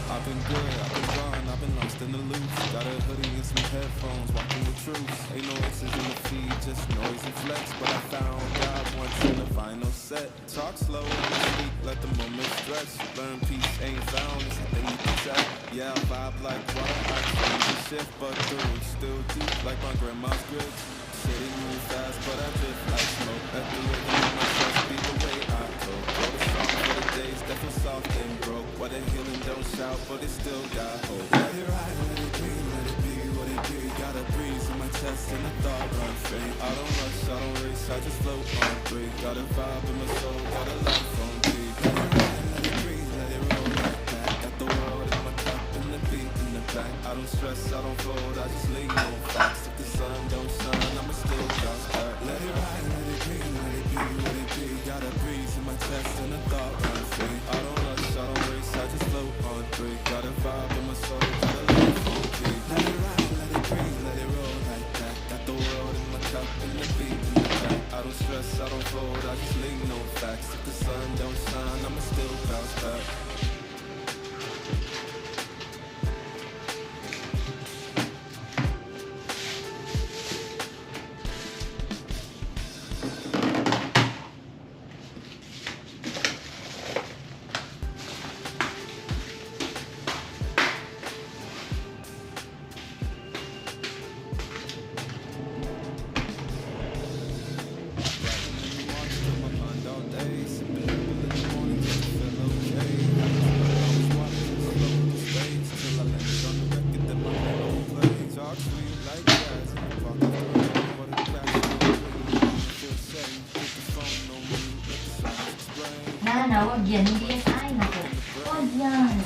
I've been good, I've been gone, I've been lost in the loop. Got a hoodie and some headphones, walking with truth. Ain't no X's in the feed, just noise and flex. But I found God once in the final set. Talk slow and speak, let the moment stretch. Learn peace ain't found, it's a thing you can check. Yeah, I vibe like water, I change the shift, but the roots still deep like my grandma's grits. City move fast, but I drift like smoke. Let the rhythm of my trust be the way I go. Wrote a song for the days that feel soft and broke. Why the healing don't shout, but it still got hope. Let it ride, let it be, let it be what it be. Got a breeze in my chest and a thought run free. I don't rush, I don't race, I just float on free. Got a vibe in my soul, got a life on beat. Let it ride, let it breathe, let it roll like that. Got the world in my cup and the beat in the back. I don't stress, I don't fold, I just lean on facts. If the sun don't shine, I'ma still bounce back. Let it ride, let it be, let it be what it be. Got a breeze in my chest and a thought run free. I don't rush, I don't race, I just float on free. Got a vibe in my soul, got a life on beat. Let it ride, let it breathe, let it roll like that. Got the world in my cup and the beat in the back. I don't stress, I don't fold, I just lean on facts. If the sun don't shine, I'ma still bounce back. Nana, wag yan. Hindi yan sa akin ako. Wag yan.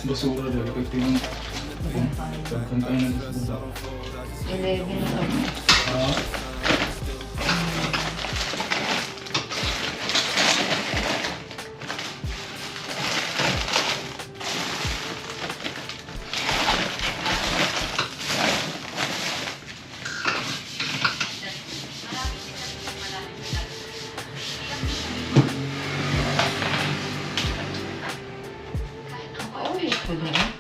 basura dahil ito yung container basura. 11 na lang. Oh, likod na yun.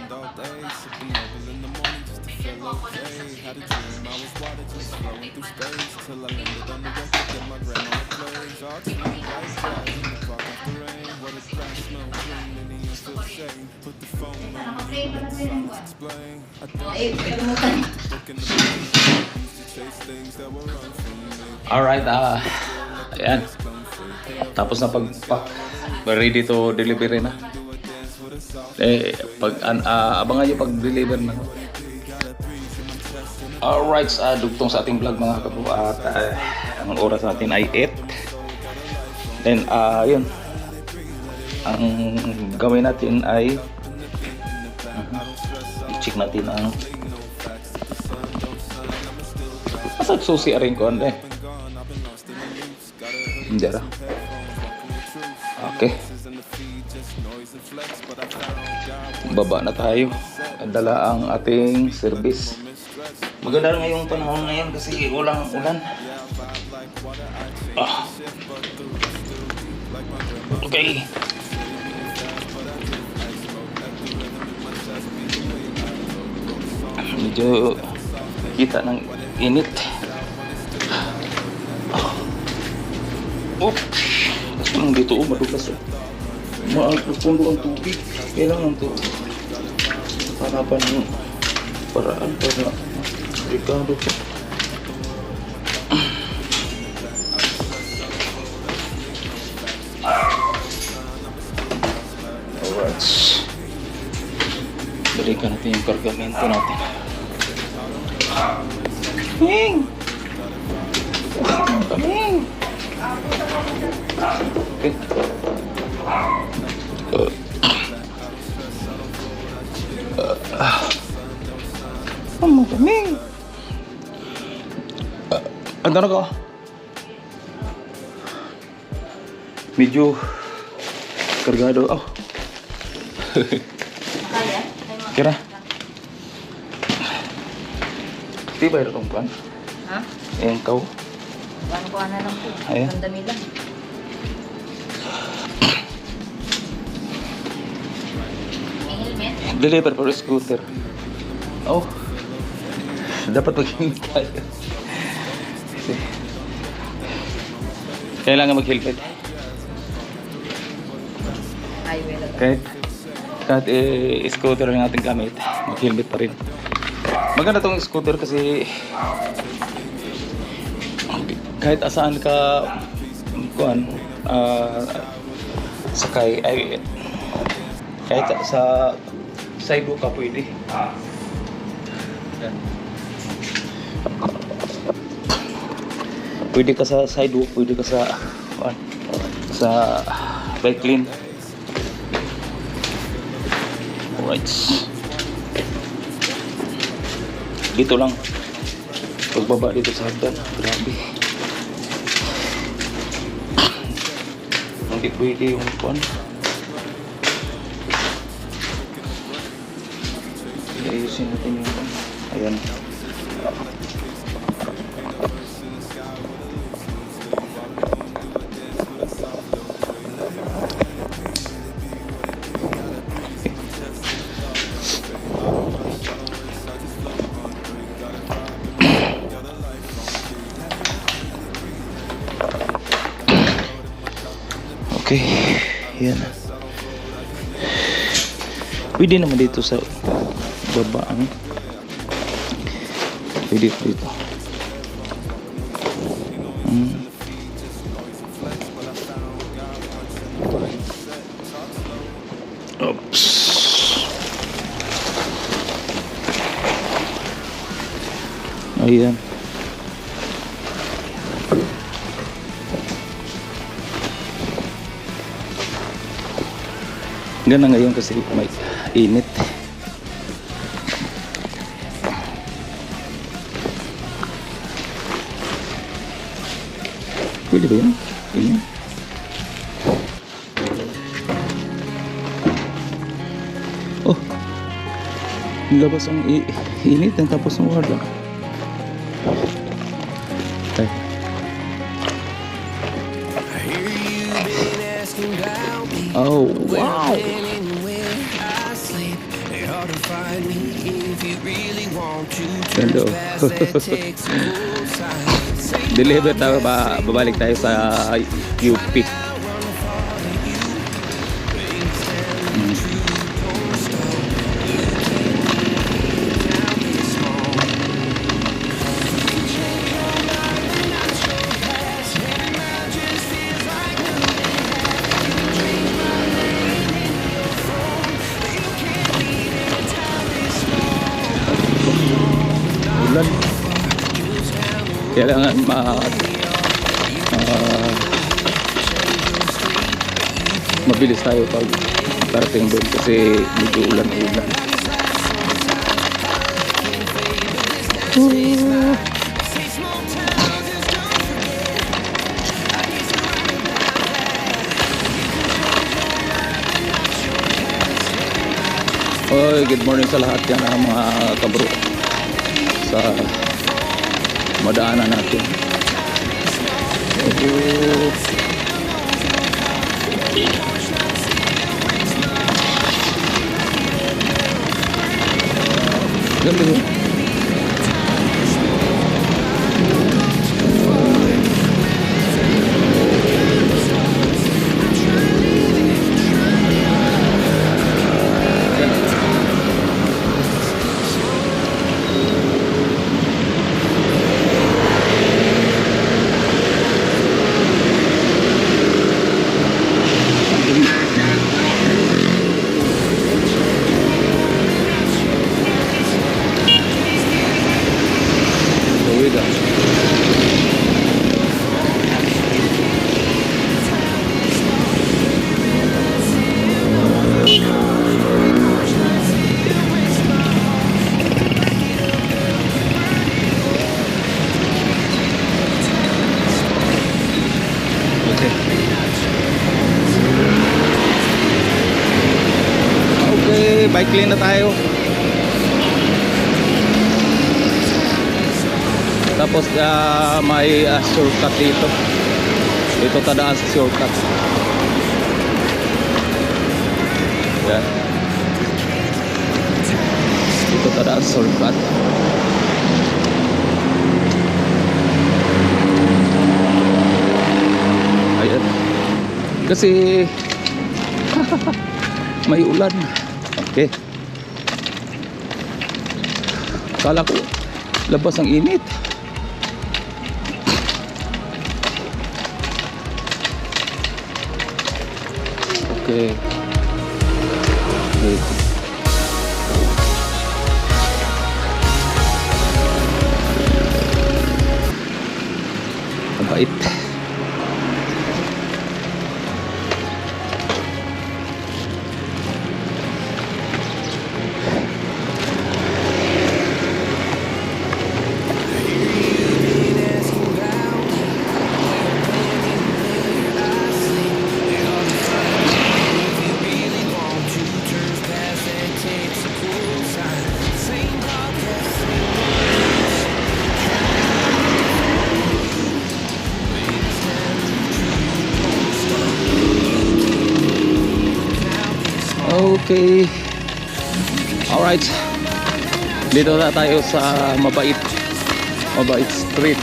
All day, sipping Nobel in the morning just to feel okay. Had a dream, I was water just flowing through space till I landed on the record that my grandma plays. All to me, white clouds in the park after rain. What a grass smell green and the ends feel shade. Put the phone on me, explain. I thought Ay, kalimutan. book in the morning, used to chase things that were run from me. Alright, ayan. Tapos na pag-pack. Ready to delivery na. Abangan nyo pag-deliver na. Alright, dugtong sa ating vlog mga kapo. At ang oras natin ay 8. Then, yun. Ang gawin natin ay check natin ang masag susi rin ko. Hindi ra. Okay. Baba na tayo. Dala ang ating service. Maganda rin ngayong panahon na yan kasi ulan. Okay. Medyo kita ng init. Tapos dito, madulas. Maagpundo ang tubig. Kailangan ito. Hanapan ng paraan para Ricardo. Alright. Balikan natin yung kargamento natin. Kaming! Okay. Ang kaming! Anda na ka? Medyo kargado. Oh. Kaya? Kira. Di ba ito pan? Ha? Ayan kau. Ano ko na lang po. Ayan. Ang dami lang. May helmet? Deliver for scooter. Oh. Dapat mag-helmet tayo. Kailangan mag-helmet. Highway lang. Kahit scooter lang natin gamit, mag-helmet pa rin. Maganda tong scooter kasi kahit asaan ka sakay ay kahit sa sidewalk ka pwede. Yan. Pwede ka sa sidewalk, pwede ka sa bike lane. Alright. Dito lang. Pagbaba dito sa hagdan. Grabe. Hindi pwede yung kuwan. Ayusin natin yung kuwan. Ayan. Okay, yan. Pwede naman dito sa babaan. Pwede dito. Oops. Ayan. Ganda ngayon kasi may init. Pwede ba yun? Yun. Oh, nilabas ang init ang tapos ng wala. Ay. Oh, wow! Hello. Deliver tayo ba? Babalik tayo sa UP. Ulan. Kailangan mabilis tayo pag parating doon kasi medyo ulan-ulan. Oy, good morning sa lahat yan mga kabro sa madaanan natin. Ganda yun. Okay, bike lane na tayo. Tapos may shortcut dito. Dito tadaan sa shortcut. Yan. Dito tadaan sa shortcut. Ayan. Kasi may ulan. Okay. Kala ko labas ang init. Okay. Wait. Mabait. Okay. Alright. Dito na tayo sa Mabait Street.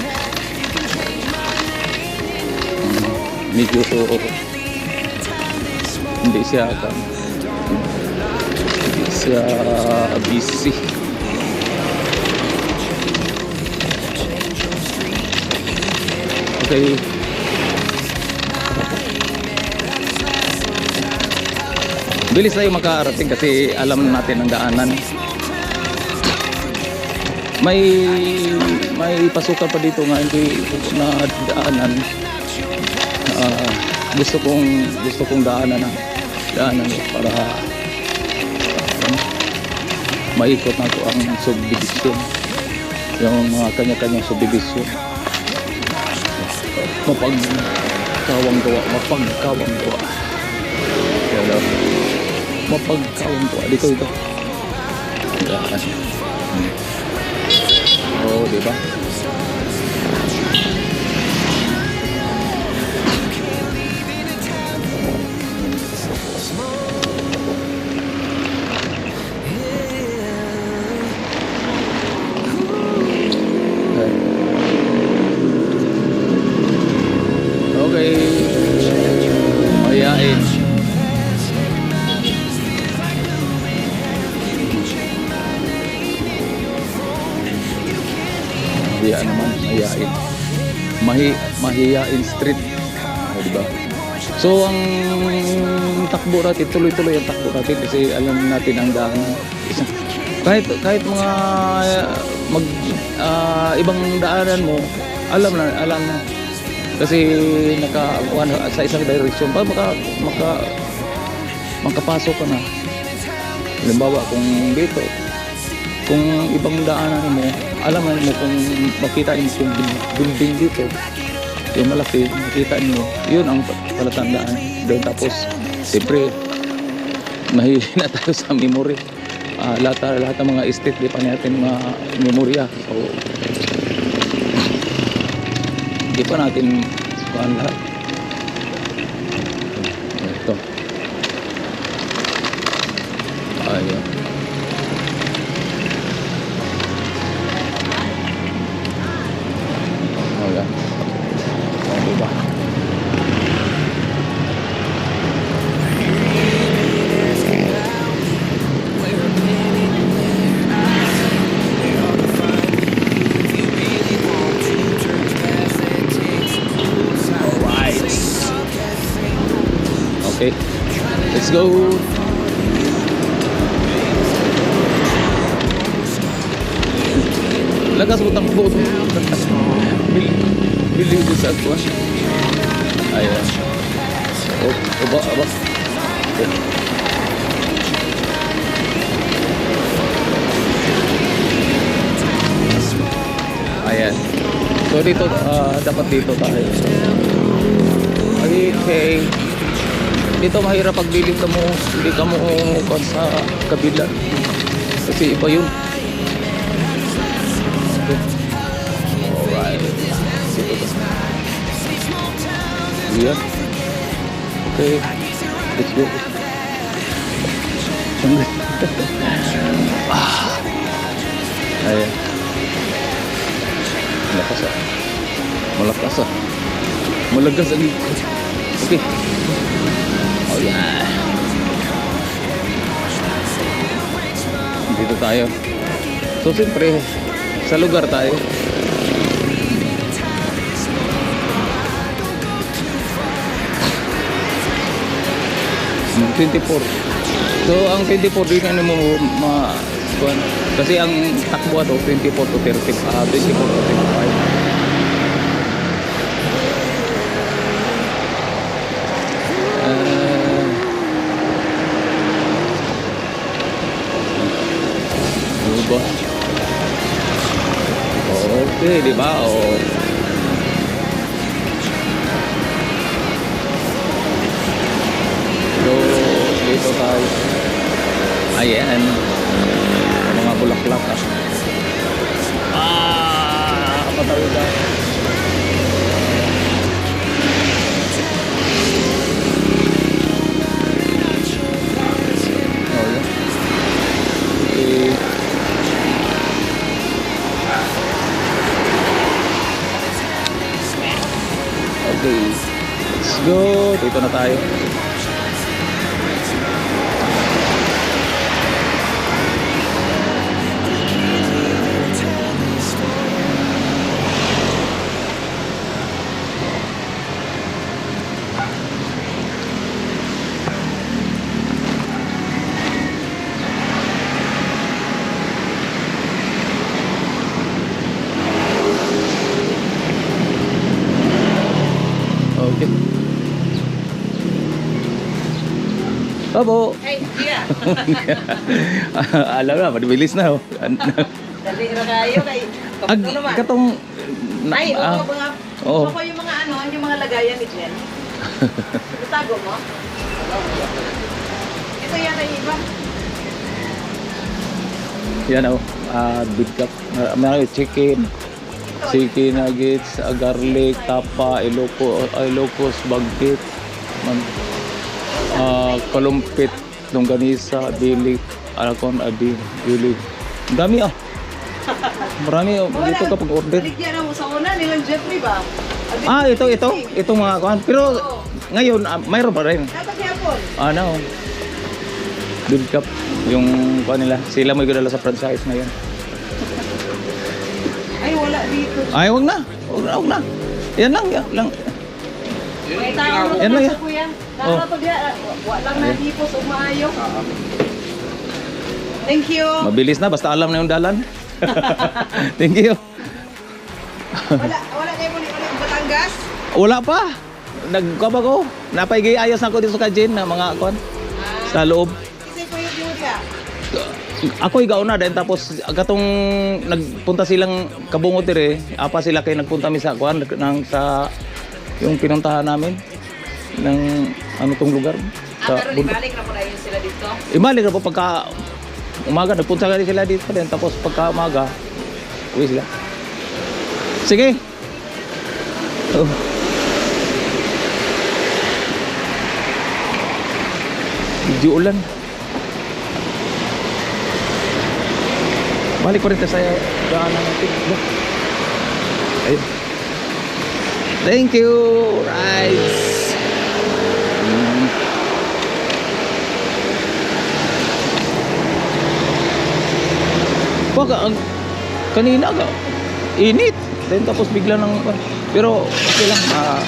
Medyo hindi siya busy. Okay. Bilis tayo makarating kasi alam natin ang daanan. May pasukan pa dito nga hindi na daanan. Gusto kong daanan na. daanan para maikot na ito ang subdivision, yung mga kanya-kanyang subdivision. Mapagkawang gawa hello, mapagkawang gawa dito yan. Oh, diba? Okay, mayain. Mahiya naman, mahiyain. Mahiyain street. O, diba? So, ang takbo natin, tuloy-tuloy ang takbo natin kasi alam natin ang daan. Kahit mga ibang daanan mo, alam na. Kasi sa isang direction pa makapasok ka na. Halimbawa kung dito, kung ibang daanan mo, alam mo kung makita mo yung building dito, yung malaki, makita mo, yun ang palatandaan doon. Tapos siyempre mahilig na tayo sa memory. Lahat ng mga estate di pa natin mga memorya, so di pa natin kuhaan lahat. Ito ayun, ayan, diba? Okay, let's go. Lagas mo takbo. Bili sa ako. Ayan. Aba. Ayan. So dito, dapat dito tayo. Okay. Dito mahirap pag hindi ka mo sa kabila kasi iba yun. Okay. Alright, yeah. Okay, let's go. Ayan, malakas ang ikot. Okay. Oh yeah. Dito tayo. So siyempre sa lugar tayo. Ang 24. So ang 24 din ano mo kasi ang takbo ato 24 to 30, 24 to 35. Okay, di ba? Oh. So, dito tayo. Ayan. Mga bulaklak. Patawid na. Okay, let's go. Dito na tayo. Okay. Opo. Ay, iya. Alam na, mabilis na. Oh. Dali na kayo kay. Ag, Ano naman? katong... Ay, oo, mga... Oo. Gusto ko yung mga ano, yung mga lagayan ni Jen. Itago mo? Ito yata yung iba. Yan oh. Big cup. May chicken. Chicken nuggets, garlic, tapa, ilocos, bagkit, kalumpit, longganisa, bilik, alakon, adi, bilik. Dami ah. Marami oh. Dito kapag order. Baligyan mo sa una, nilang Jeffrey ba? Ito mga kuhan. Pero ngayon, mayroon pa rin. Dapat yapon. Ano? Big cup. Yung kuhan nila. Sila may gudala sa franchise ngayon. Ay, wala dito. Ay, wag na. Wag na. Yan lang. May tao Yan lang, sa yan. kuya. Oh. Nakarato diya, walang nahipos o maayo. Thank you. Mabilis na, basta alam na yung dalan. Thank you. Wala kayo muli ulit Batangas? Wala pa. Nagkaba ko. Napaigayayos na ako dito sa Kajin na mga kon sa loob. Kasi kuya Julia. Ako igaw na dahil tapos katong nagpunta silang kabungot dire, apa sila kay nagpunta mi sa kuan nang sa yung pinuntahan namin ng ano tong lugar sa Pero ibalik na po na yun sila dito. Ibalik na po pagka umaga nagpunta ka sila dito din tapos pagka umaga uwi sila. Sige. Oh. Medyo ulan. Balik ko rin sa daan ng tiglo. Ayun. Thank you, rice. Baga, kanina ka, init. Then tapos bigla ng, pero okay lang,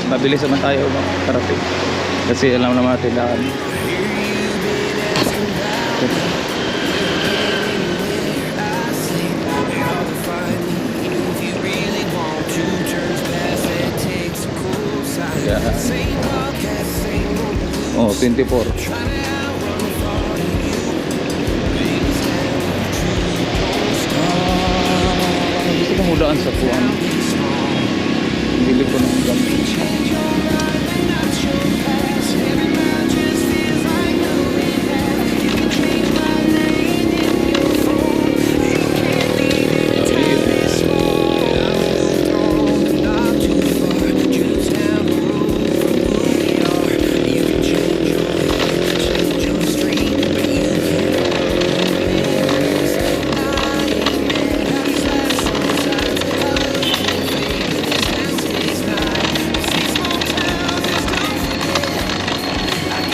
mabilis naman tayo makarating. Kasi alam naman natin daan. Yeah. Oh, 24. Gusto kong udaan sa kuwan. Bili ko ng gamit.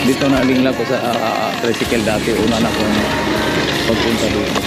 Dito na aling lang ko sa tricycle dati. Una na akong pagpunta dito.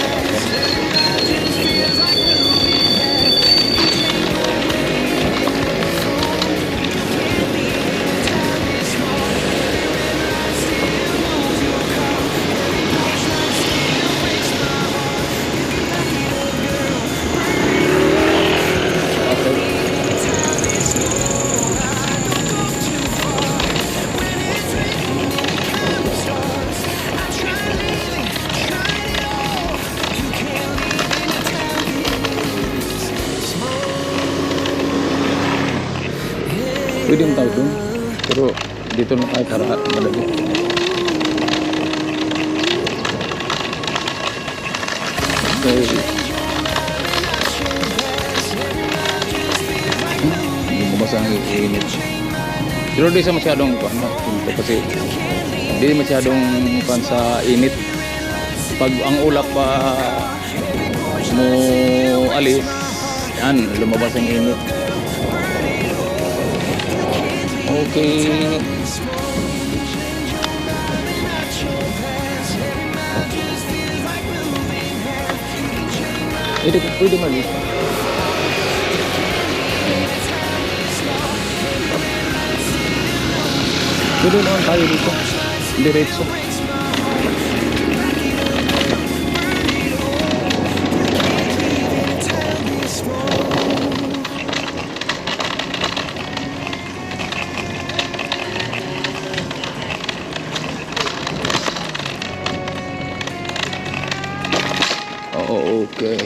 Pwede yung tao doon. Pero dito na tayo para madali. Okay. Hindi mo basta ang iinit. Pero di sa masyadong kasi hindi masyadong sa init. Pag ang ulap pa mo alis, yan, lumabas ang init. Okay. Pwede maliit. Pwede naman tayo dito. Diretso. Okay.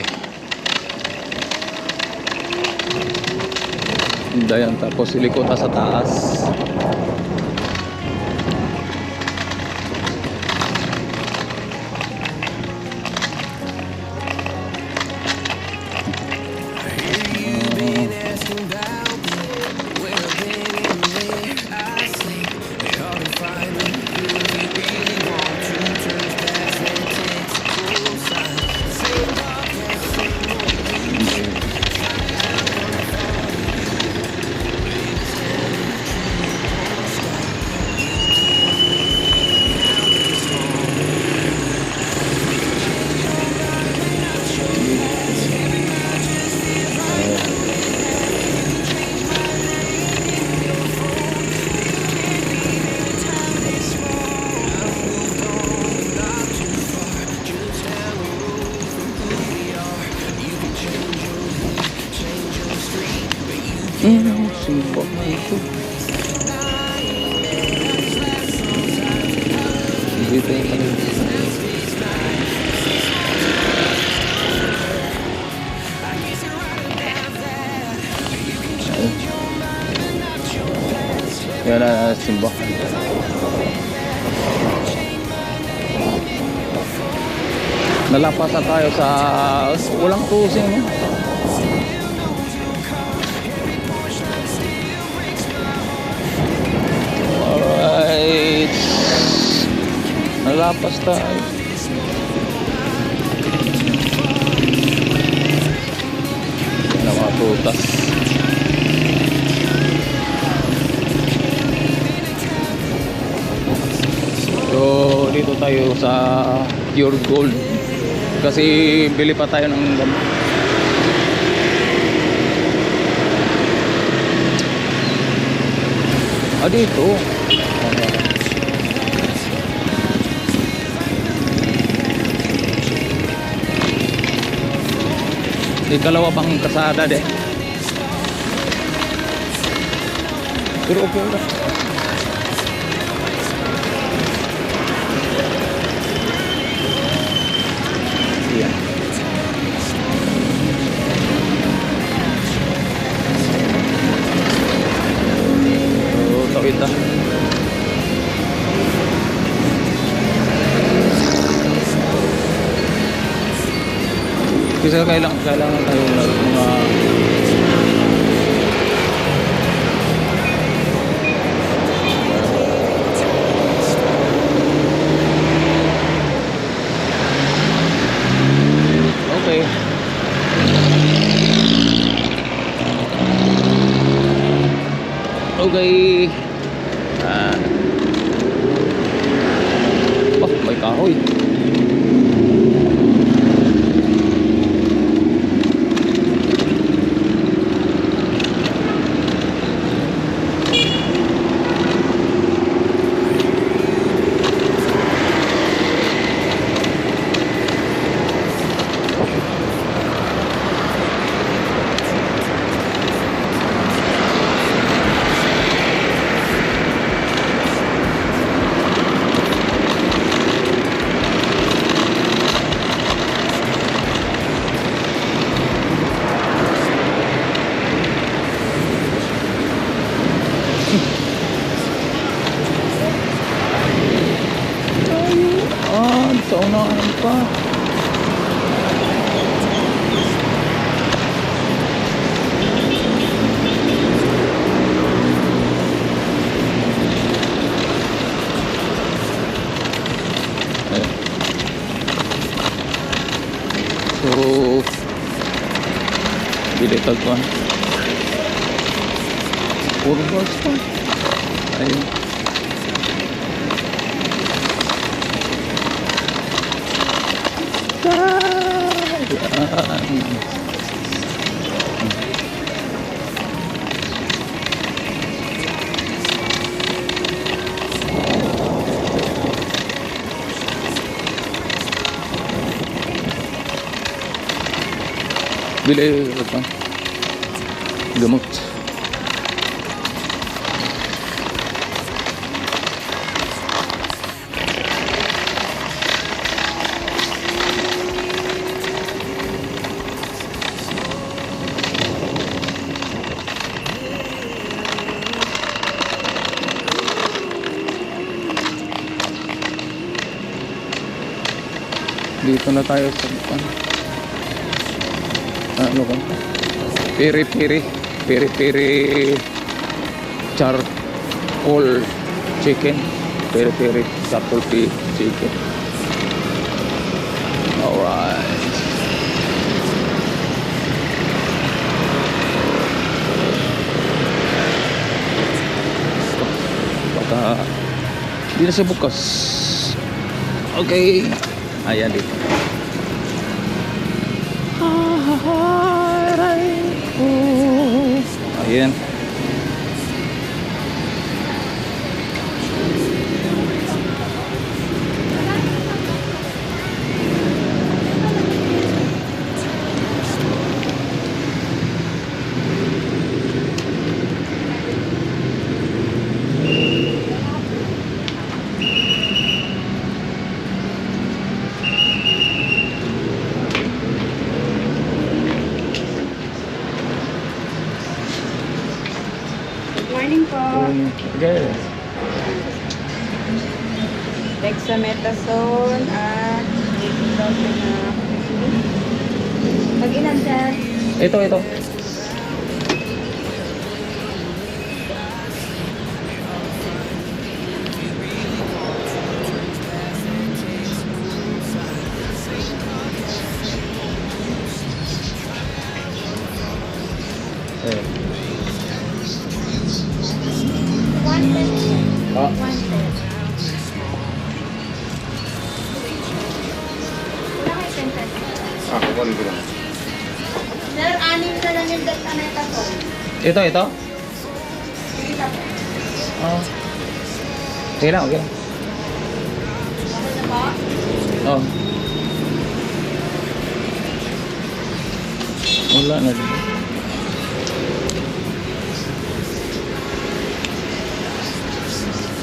Dayan, tapos iliko ta sa taas. Simple na ito. Dito yung yan na simbahan. Nalapas na tayo sa walang tusing, no? Alright, nalapas tayo. Yan ang mga prutas. So dito tayo sa Pure Gold kasi bili pa tayo ng gamot. Dito ikalawa pang kasada de, pero okay lang. Yan. So tawid na. Kasi kailangan tayo mga okay. Okay. May kahoy. Sa unahan pa. So bili tagpan puro basta. Ayun. Bili apa? Gamot. Dito na tayo sa bukan. Ano ba? Piri-piri charcoal chicken. Piri-piri charcoal chicken. Alright. Baka hindi na siya bukas. Okay. Ayan dito. Ayan. Morning po. Okay. Dexamethasone at 80,000 na. Mag-ilan siya? Ito. Kukunin ko lang. Sir, 6 na lang yung dexamethasone. Ito? Oh. Okay lang. Okay na po? Oh. Wala na din.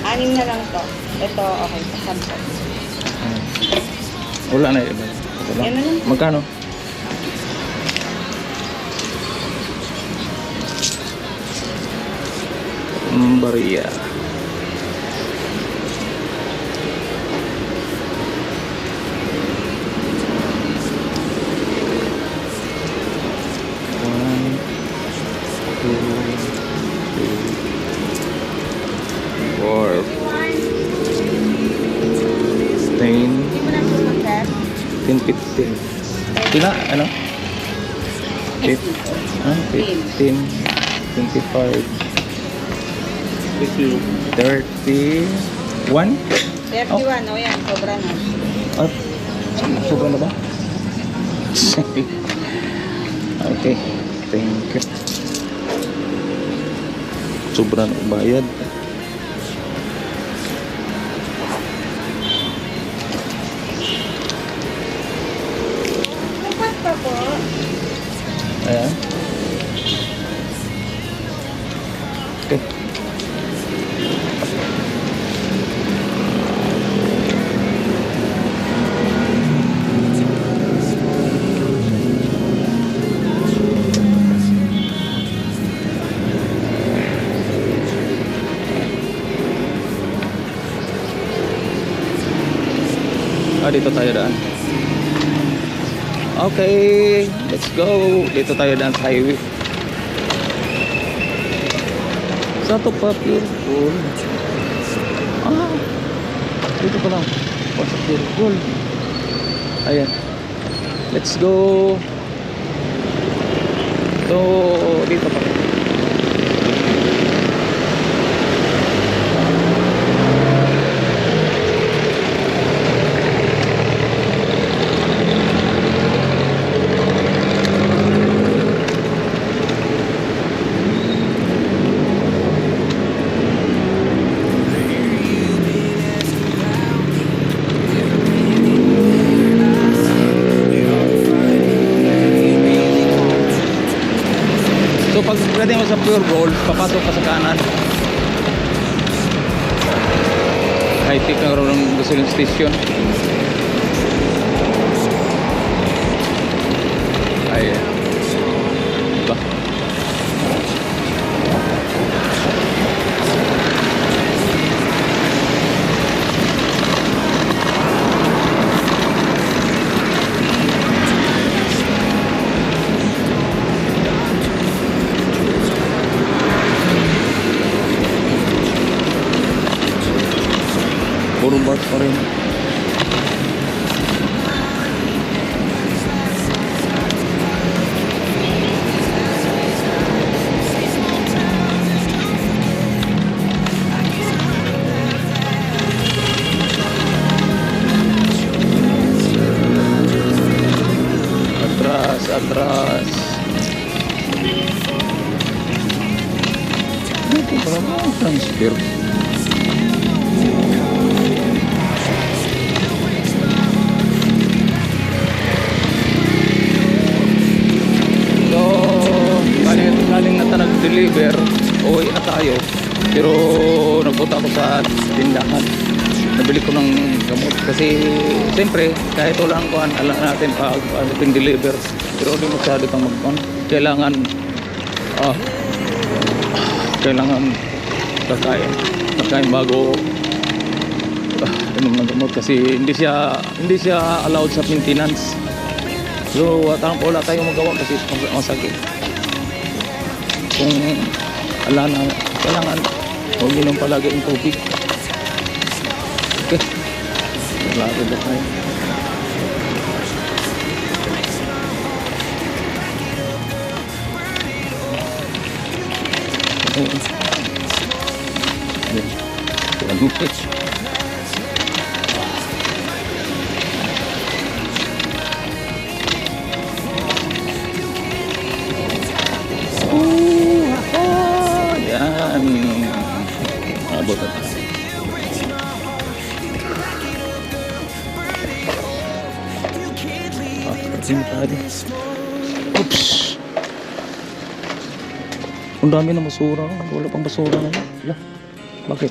Anim na lang to. Ito, okay. Sampo. Wala na yun. Yan na lang. Magkano? Bariya. One, two, three, four. 10, Hindi mo na sumunod, sir. 10, 15. Sila, ano? 15, 25, 31. 31, o yan. Sobra na. Ah, sobrang na ba? Okay, thank you. Sobrang bayad. Dapat pa po. Ayan. Okay. Dito tayo daan. Okay, let's go. Dito tayo daan sa highway. Sa to pa pure gold. Dito pa lang. Sa pure gold. Ayan. Let's go. So, dito pa. So pag pwede mo sa pure gold, papasok ka sa kanan. High-tech na rin ng gasoline station. Ayan. Diba? rin. Atras, atras. Dito pala mo transfer. So, galing na tayo nag-deliver. Uwi na tayo. Pero nagpunta ako sa tindahan. Nabili ko ng gamot kasi siyempre kahit walang kuhan alam natin pag deliver pero hindi masyado kang kailangan kakain bago ng gamot kasi hindi siya allowed sa maintenance. So wala tayong magawa kasi masakit. Kung ala na kailangan uminom palagi ng tubig. Okay. Lagi ba tayo? Yan. Abot na tayo. Sino tayo? Oops! Ang dami na basura. Wala pang basura na. Wala. Bakit?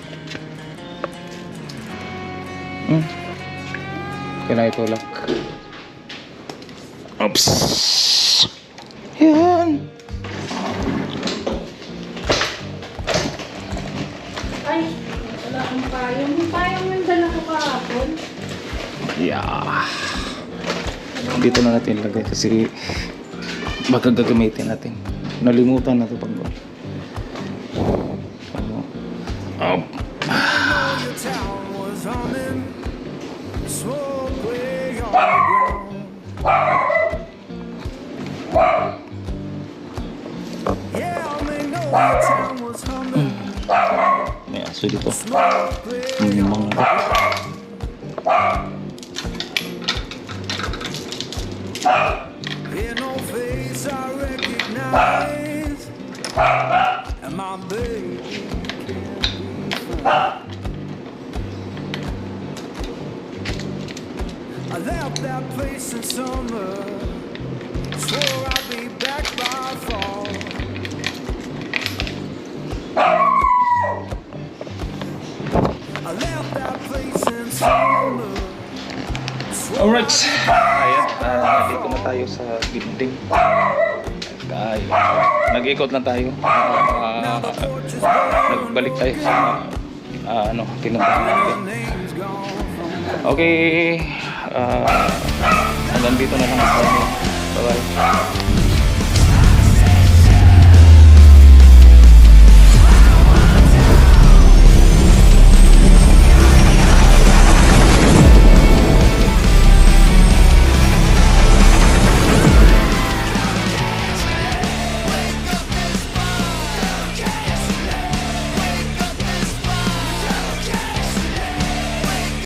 Kailangan itulak. Oops! Yan! Ay, wala akong payong. Yung payong yung dala ko kahapon. Yeah! Dito na natin ilagay kasi baka gagamitin natin. Nalimutan na ito pag up. The town was humming, smoke way on the ground. Yeah, I mean, no, the town was humming, May aso dito. smoke way Mga in no face I recognize, and my baby can't be found. I left that place in summer, swore I'd be back by fall. I left that place in summer. alright. Ayan, dito na tayo sa building. Nag-ikot na tayo. Nagbalik tayo sa pinuntahan natin. Okay. Hanggang dito na lang. Bye-bye.